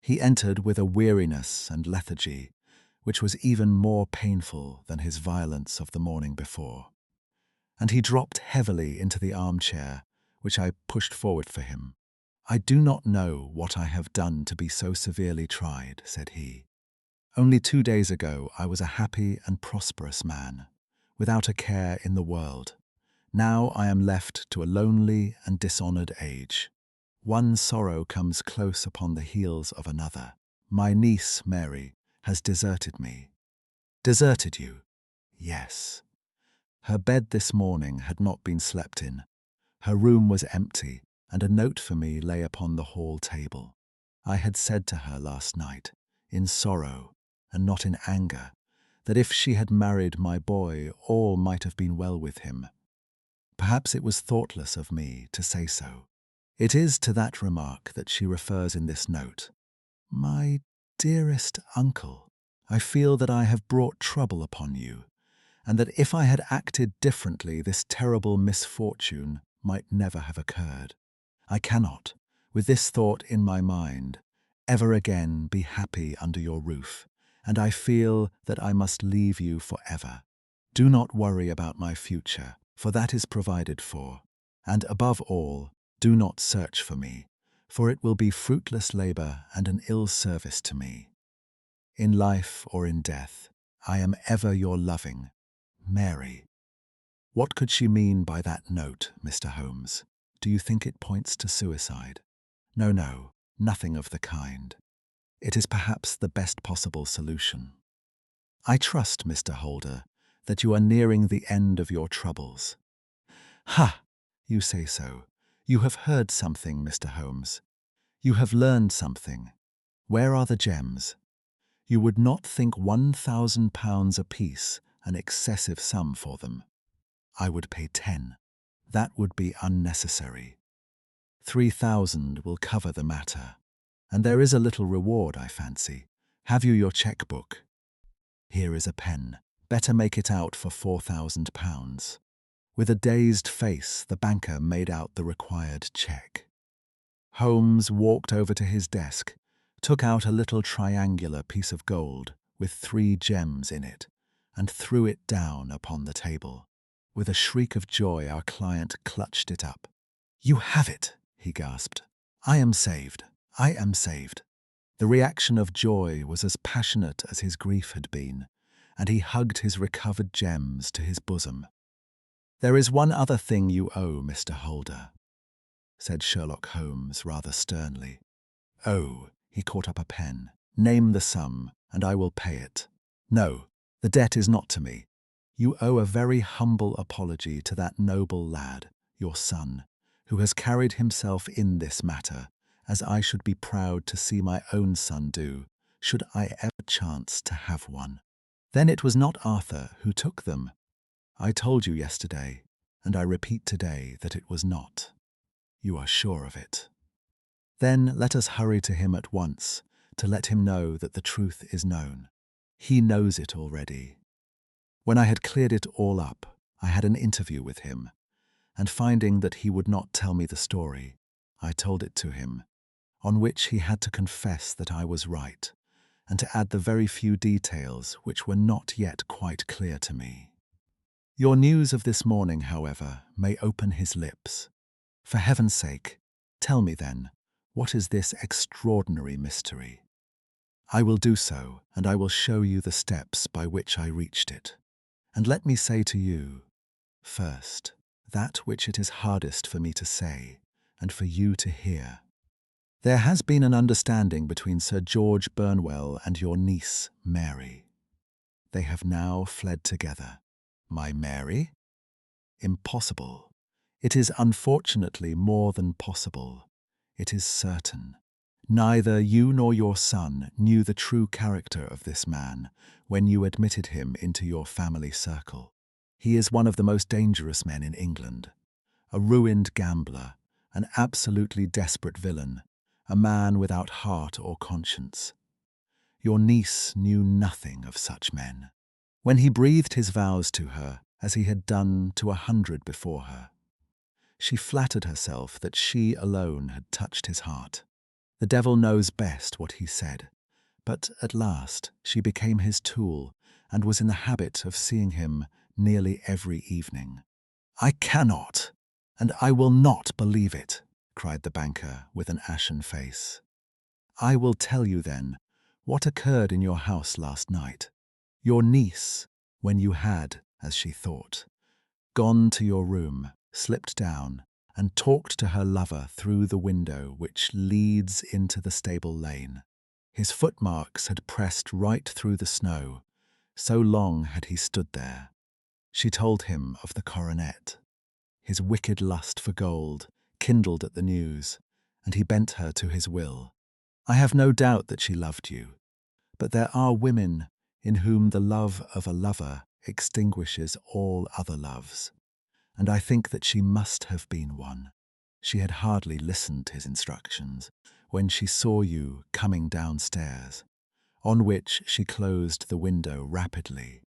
He entered with a weariness and lethargy, which was even more painful than his violence of the morning before. And he dropped heavily into the armchair, which I pushed forward for him. "I do not know what I have done to be so severely tried," said he. "Only 2 days ago I was a happy and prosperous man, without a care in the world. Now I am left to a lonely and dishonoured age. One sorrow comes close upon the heels of another. My niece, Mary, has deserted me." "Deserted you?" "Yes. Her bed this morning had not been slept in. Her room was empty, and a note for me lay upon the hall table. I had said to her last night, in sorrow and not in anger, that if she had married my boy, all might have been well with him. Perhaps it was thoughtless of me to say so. It is to that remark that she refers in this note. My dearest uncle, I feel that I have brought trouble upon you, and that if I had acted differently, this terrible misfortune might never have occurred. I cannot, with this thought in my mind, ever again be happy under your roof, and I feel that I must leave you forever. Do not worry about my future, for that is provided for, and above all, do not search for me, for it will be fruitless labour and an ill service to me. In life or in death, I am ever your loving Mary." What could she mean by that note, Mr. Holmes? Do you think it points to suicide? No, no, nothing of the kind. It is perhaps the best possible solution. I trust, Mr. Holder, that you are nearing the end of your troubles. Ha! You say so. You have heard something, Mr. Holmes. You have learned something. Where are the gems? You would not think £1,000 apiece an excessive sum for them. I would pay 10. That would be unnecessary. 3,000 will cover the matter. And there is a little reward, I fancy. Have you your cheque-book? Here is a pen. Better make it out for £4,000. With a dazed face, the banker made out the required check. Holmes walked over to his desk, took out a little triangular piece of gold with 3 gems in it, and threw it down upon the table. With a shriek of joy, our client clutched it up. "You have it," he gasped. "I am saved. I am saved." The reaction of joy was as passionate as his grief had been, and he hugged his recovered gems to his bosom. "There is one other thing you owe, Mr. Holder," said Sherlock Holmes rather sternly. "Oh," he caught up a pen. "Name the sum, and I will pay it." "No, the debt is not to me. You owe a very humble apology to that noble lad, your son, who has carried himself in this matter, as I should be proud to see my own son do, should I ever chance to have one." "Then it was not Arthur who took them." "I told you yesterday, and I repeat today that it was not." "You are sure of it?" "Then let us hurry to him at once, to let him know that the truth is known. He knows it already." When I had cleared it all up, I had an interview with him, and finding that he would not tell me the story, I told it to him, on which he had to confess that I was right, and to add the very few details which were not yet quite clear to me. Your news of this morning, however, may open his lips. For heaven's sake, tell me then, what is this extraordinary mystery? I will do so, and I will show you the steps by which I reached it. And let me say to you, first, that which it is hardest for me to say, and for you to hear. There has been an understanding between Sir George Burnwell and your niece, Mary. They have now fled together. My Mary? Impossible. It is unfortunately more than possible. It is certain. Neither you nor your son knew the true character of this man when you admitted him into your family circle. He is one of the most dangerous men in England, a ruined gambler, an absolutely desperate villain, a man without heart or conscience. Your niece knew nothing of such men. When he breathed his vows to her, as he had done to 100 before her, she flattered herself that she alone had touched his heart. The devil knows best what he said, but at last she became his tool and was in the habit of seeing him nearly every evening. "I cannot, and I will not believe it," cried the banker with an ashen face. "I will tell you then what occurred in your house last night. Your niece, when you had, as she thought, gone to your room, slipped down and talked to her lover through the window which leads into the stable lane. His footmarks had pressed right through the snow, so long had he stood there. She told him of the coronet. His wicked lust for gold kindled at the news, and he bent her to his will. I have no doubt that she loved you, but there are women in whom the love of a lover extinguishes all other loves, and I think that she must have been one. She had hardly listened to his instructions when she saw you coming downstairs, on which she closed the window rapidly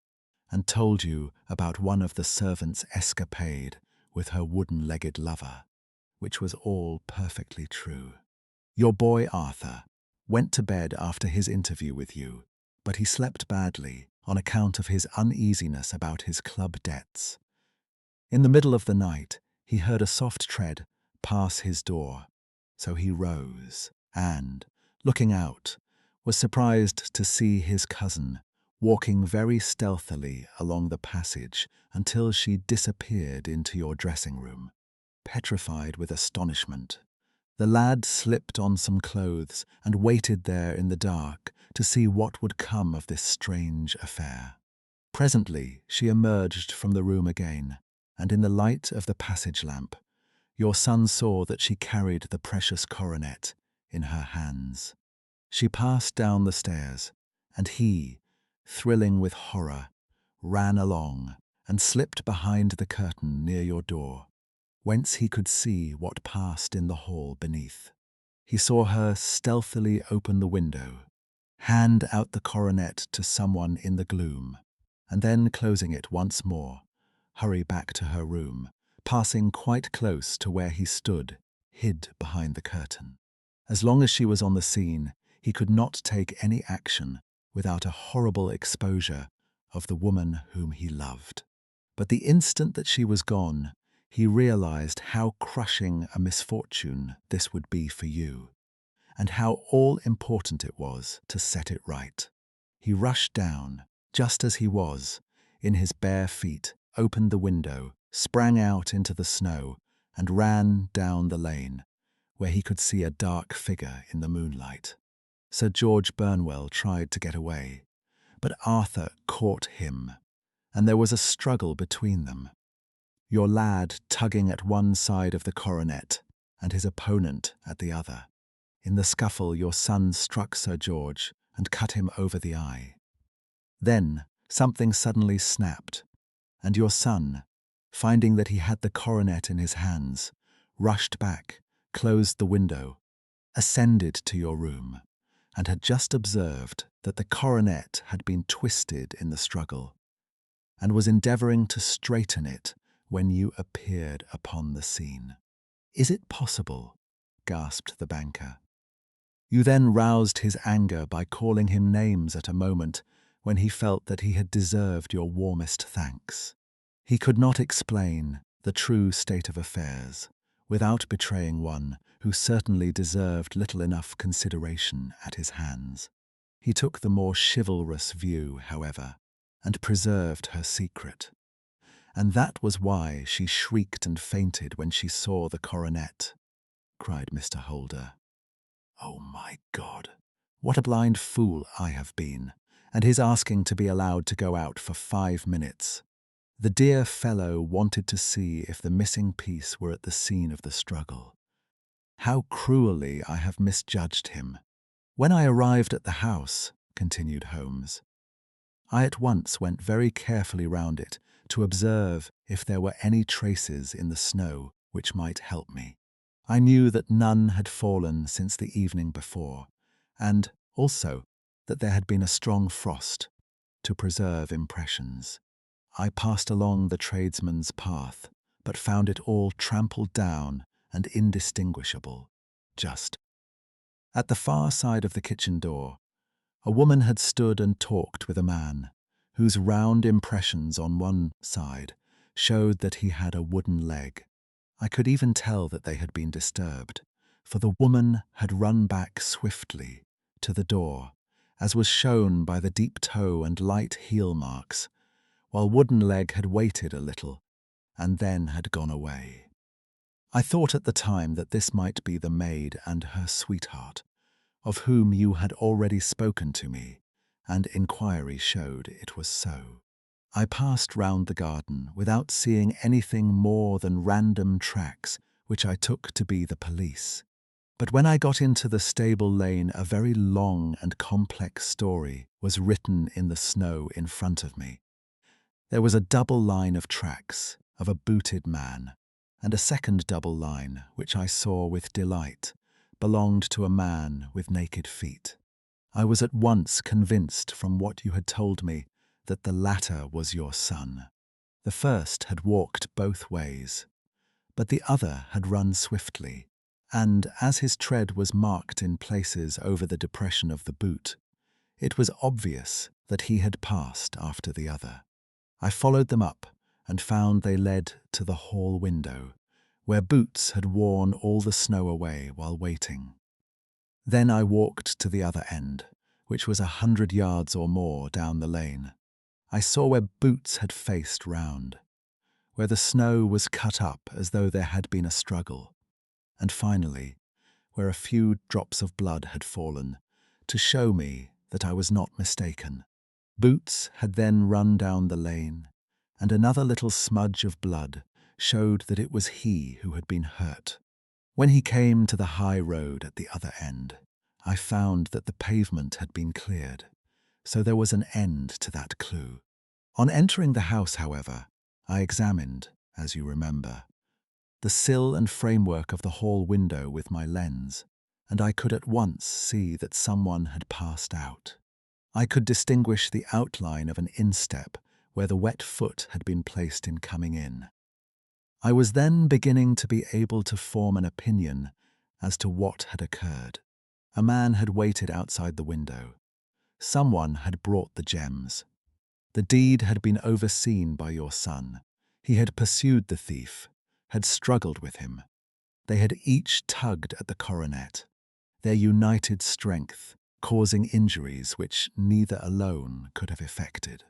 and told you about one of the servants' escapade with her wooden-legged lover, which was all perfectly true. Your boy Arthur went to bed after his interview with you, but he slept badly on account of his uneasiness about his club debts. In the middle of the night, he heard a soft tread pass his door, so he rose and, looking out, was surprised to see his cousin walking very stealthily along the passage until she disappeared into your dressing room. Petrified with astonishment, the lad slipped on some clothes and waited there in the dark to see what would come of this strange affair. Presently she emerged from the room again, and in the light of the passage lamp, your son saw that she carried the precious coronet in her hands. She passed down the stairs, and he, thrilling with horror, ran along and slipped behind the curtain near your door, whence he could see what passed in the hall beneath. He saw her stealthily open the window, hand out the coronet to someone in the gloom, and then closing it once more, hurry back to her room, passing quite close to where he stood, hid behind the curtain. As long as she was on the scene, he could not take any action without a horrible exposure of the woman whom he loved. But the instant that she was gone, he realized how crushing a misfortune this would be for you, and how all-important it was to set it right. He rushed down, just as he was, in his bare feet, opened the window, sprang out into the snow, and ran down the lane, where he could see a dark figure in the moonlight. Sir George Burnwell tried to get away, but Arthur caught him, and there was a struggle between them, your lad tugging at one side of the coronet and his opponent at the other. In the scuffle, your son struck Sir George and cut him over the eye. Then something suddenly snapped, and your son, finding that he had the coronet in his hands, rushed back, closed the window, ascended to your room, and had just observed that the coronet had been twisted in the struggle, and was endeavouring to straighten it when you appeared upon the scene. "Is it possible?" gasped the banker. You then roused his anger by calling him names at a moment when he felt that he had deserved your warmest thanks. He could not explain the true state of affairs without betraying one who certainly deserved little enough consideration at his hands. He took the more chivalrous view, however, and preserved her secret. And that was why she shrieked and fainted when she saw the coronet, cried Mr. Holder. Oh my God, what a blind fool I have been, and his asking to be allowed to go out for 5 minutes. The dear fellow wanted to see if the missing piece were at the scene of the struggle. How cruelly I have misjudged him. When I arrived at the house, continued Holmes, I at once went very carefully round it to observe if there were any traces in the snow which might help me. I knew that none had fallen since the evening before, and also that there had been a strong frost to preserve impressions. I passed along the tradesman's path, but found it all trampled down and indistinguishable. Just at the far side of the kitchen door, a woman had stood and talked with a man, whose round impressions on one side showed that he had a wooden leg. I could even tell that they had been disturbed, for the woman had run back swiftly to the door, as was shown by the deep toe and light heel marks, while Wooden Leg had waited a little and then had gone away. I thought at the time that this might be the maid and her sweetheart, of whom you had already spoken to me, and inquiry showed it was so. I passed round the garden without seeing anything more than random tracks which I took to be the police. But when I got into the stable lane, a very long and complex story was written in the snow in front of me. There was a double line of tracks of a booted man, and a second double line, which I saw with delight, belonged to a man with naked feet. I was at once convinced from what you had told me that the latter was your son. The first had walked both ways, but the other had run swiftly, and as his tread was marked in places over the depression of the boot, it was obvious that he had passed after the other. I followed them up and found they led to the hall window, where Boots had worn all the snow away while waiting. Then I walked to the other end, which was 100 yards or more down the lane. I saw where Boots had faced round, where the snow was cut up as though there had been a struggle, and finally, where a few drops of blood had fallen, to show me that I was not mistaken. Boots had then run down the lane, and another little smudge of blood showed that it was he who had been hurt. When he came to the high road at the other end, I found that the pavement had been cleared, so there was an end to that clue. On entering the house, however, I examined, as you remember, the sill and framework of the hall window with my lens, and I could at once see that someone had passed out. I could distinguish the outline of an instep where the wet foot had been placed in coming in. I was then beginning to be able to form an opinion as to what had occurred. A man had waited outside the window. Someone had brought the gems. The deed had been overseen by your son. He had pursued the thief, had struggled with him. They had each tugged at the coronet, their united strength causing injuries which neither alone could have effected.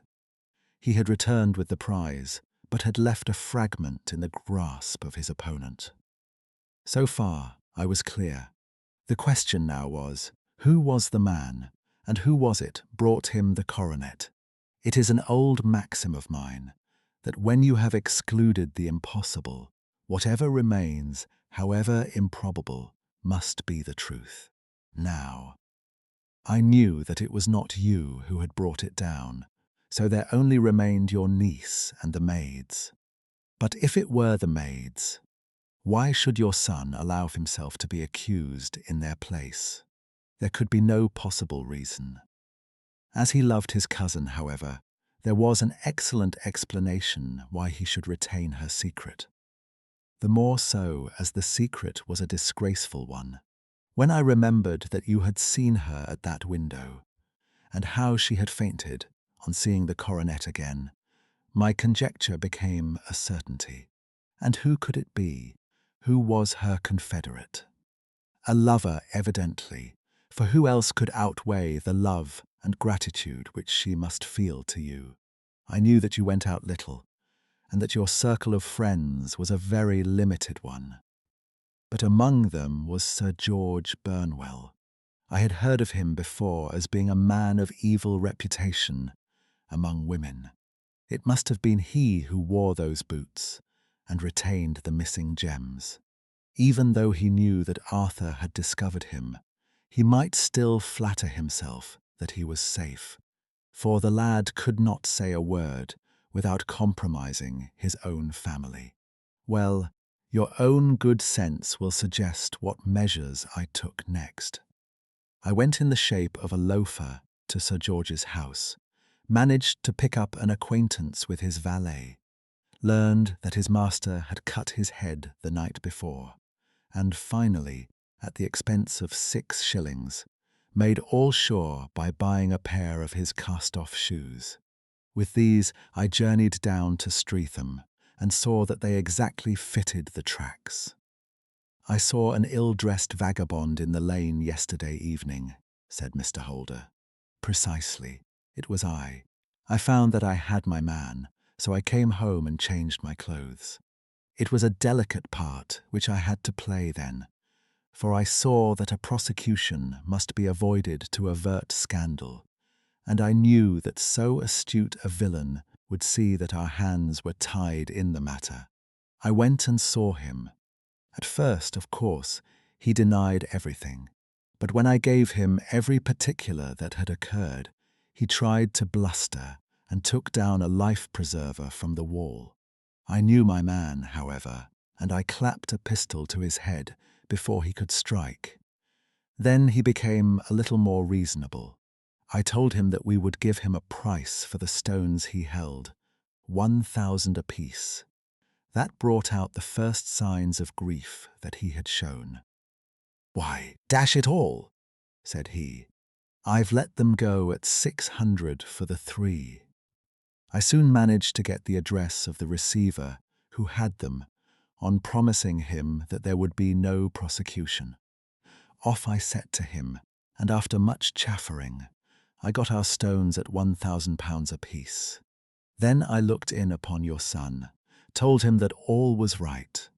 He had returned with the prize, but had left a fragment in the grasp of his opponent. So far, I was clear. The question now was, who was the man, and who was it brought him the coronet? It is an old maxim of mine, that when you have excluded the impossible, whatever remains, however improbable, must be the truth. Now, I knew that it was not you who had brought it down, so there only remained your niece and the maids. But if it were the maids, why should your son allow himself to be accused in their place? There could be no possible reason. As he loved his cousin, however, there was an excellent explanation why he should retain her secret. The more so as the secret was a disgraceful one. When I remembered that you had seen her at that window, and how she had fainted on seeing the coronet again, my conjecture became a certainty. And who could it be? Who was her confederate? A lover, evidently, for who else could outweigh the love and gratitude which she must feel to you? I knew that you went out little, and that your circle of friends was a very limited one. But among them was Sir George Burnwell. I had heard of him before as being a man of evil reputation among women. It must have been he who wore those boots and retained the missing gems. Even though he knew that Arthur had discovered him, he might still flatter himself that he was safe, for the lad could not say a word without compromising his own family. Well, your own good sense will suggest what measures I took next. I went in the shape of a loafer to Sir George's house, managed to pick up an acquaintance with his valet, learned that his master had cut his head the night before, and finally, at the expense of 6 shillings, made all sure by buying a pair of his cast-off shoes. With these I journeyed down to Streatham, and saw that they exactly fitted the tracks. "I saw an ill-dressed vagabond in the lane yesterday evening," said Mr. Holder. "Precisely. It was I. I found that I had my man, so I came home and changed my clothes. It was a delicate part which I had to play then, for I saw that a prosecution must be avoided to avert scandal, and I knew that so astute a villain would see that our hands were tied in the matter. I went and saw him. At first, of course, he denied everything, but when I gave him every particular that had occurred, he tried to bluster and took down a life-preserver from the wall. I knew my man, however, and I clapped a pistol to his head before he could strike. Then he became a little more reasonable. I told him that we would give him a price for the stones he held, 1,000 apiece. That brought out the first signs of grief that he had shown. "Why, dash it all," said he, "I've let them go at 600 for the 3. I soon managed to get the address of the receiver who had them, on promising him that there would be no prosecution. Off I set to him, and after much chaffering, I got our stones at £1,000 apiece. Then I looked in upon your son, told him that all was right,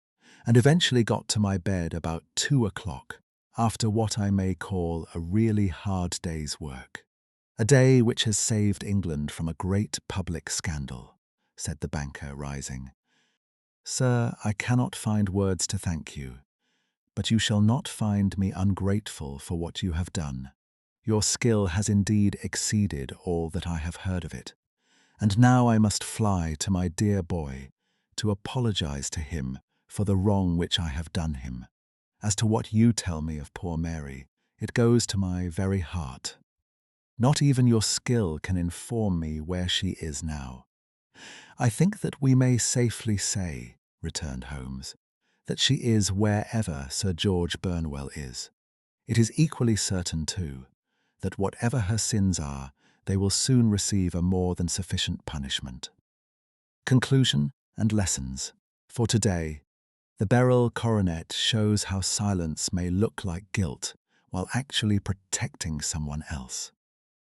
and eventually got to my bed about 2 o'clock, after what I may call a really hard day's work. A day which has saved England from a great public scandal," said the banker, rising. "Sir, I cannot find words to thank you, but you shall not find me ungrateful for what you have done. Your skill has indeed exceeded all that I have heard of it, and now I must fly to my dear boy to apologize to him for the wrong which I have done him. As to what you tell me of poor Mary, it goes to my very heart. Not even your skill can inform me where she is now. I think that we may safely say, returned Holmes, that she is wherever Sir George Burnwell is. It is equally certain, too, that whatever her sins are, they will soon receive a more than sufficient punishment. Conclusion and lessons. For today, the Beryl Coronet shows how silence may look like guilt while actually protecting someone else.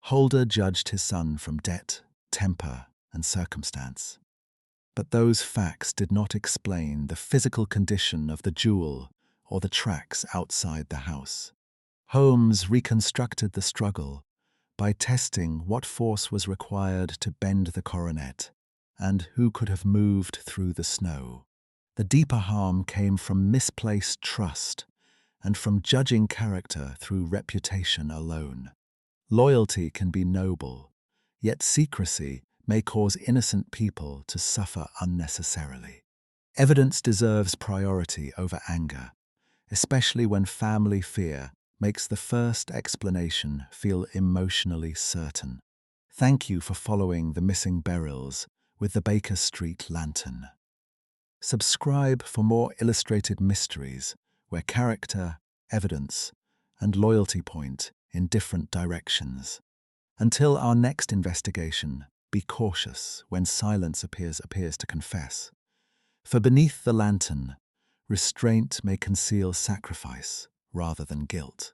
Holder judged his son from debt, temper, and circumstance. But those facts did not explain the physical condition of the jewel or the tracks outside the house. Holmes reconstructed the struggle by testing what force was required to bend the coronet and who could have moved through the snow. The deeper harm came from misplaced trust and from judging character through reputation alone. Loyalty can be noble, yet secrecy may cause innocent people to suffer unnecessarily. Evidence deserves priority over anger, especially when family fear makes the first explanation feel emotionally certain. Thank you for following the missing Beryls with the Baker Street Lantern. Subscribe for more illustrated mysteries where character, evidence, and loyalty point in different directions. Until our next investigation, be cautious when silence appears to confess. For beneath the lantern, restraint may conceal sacrifice rather than guilt.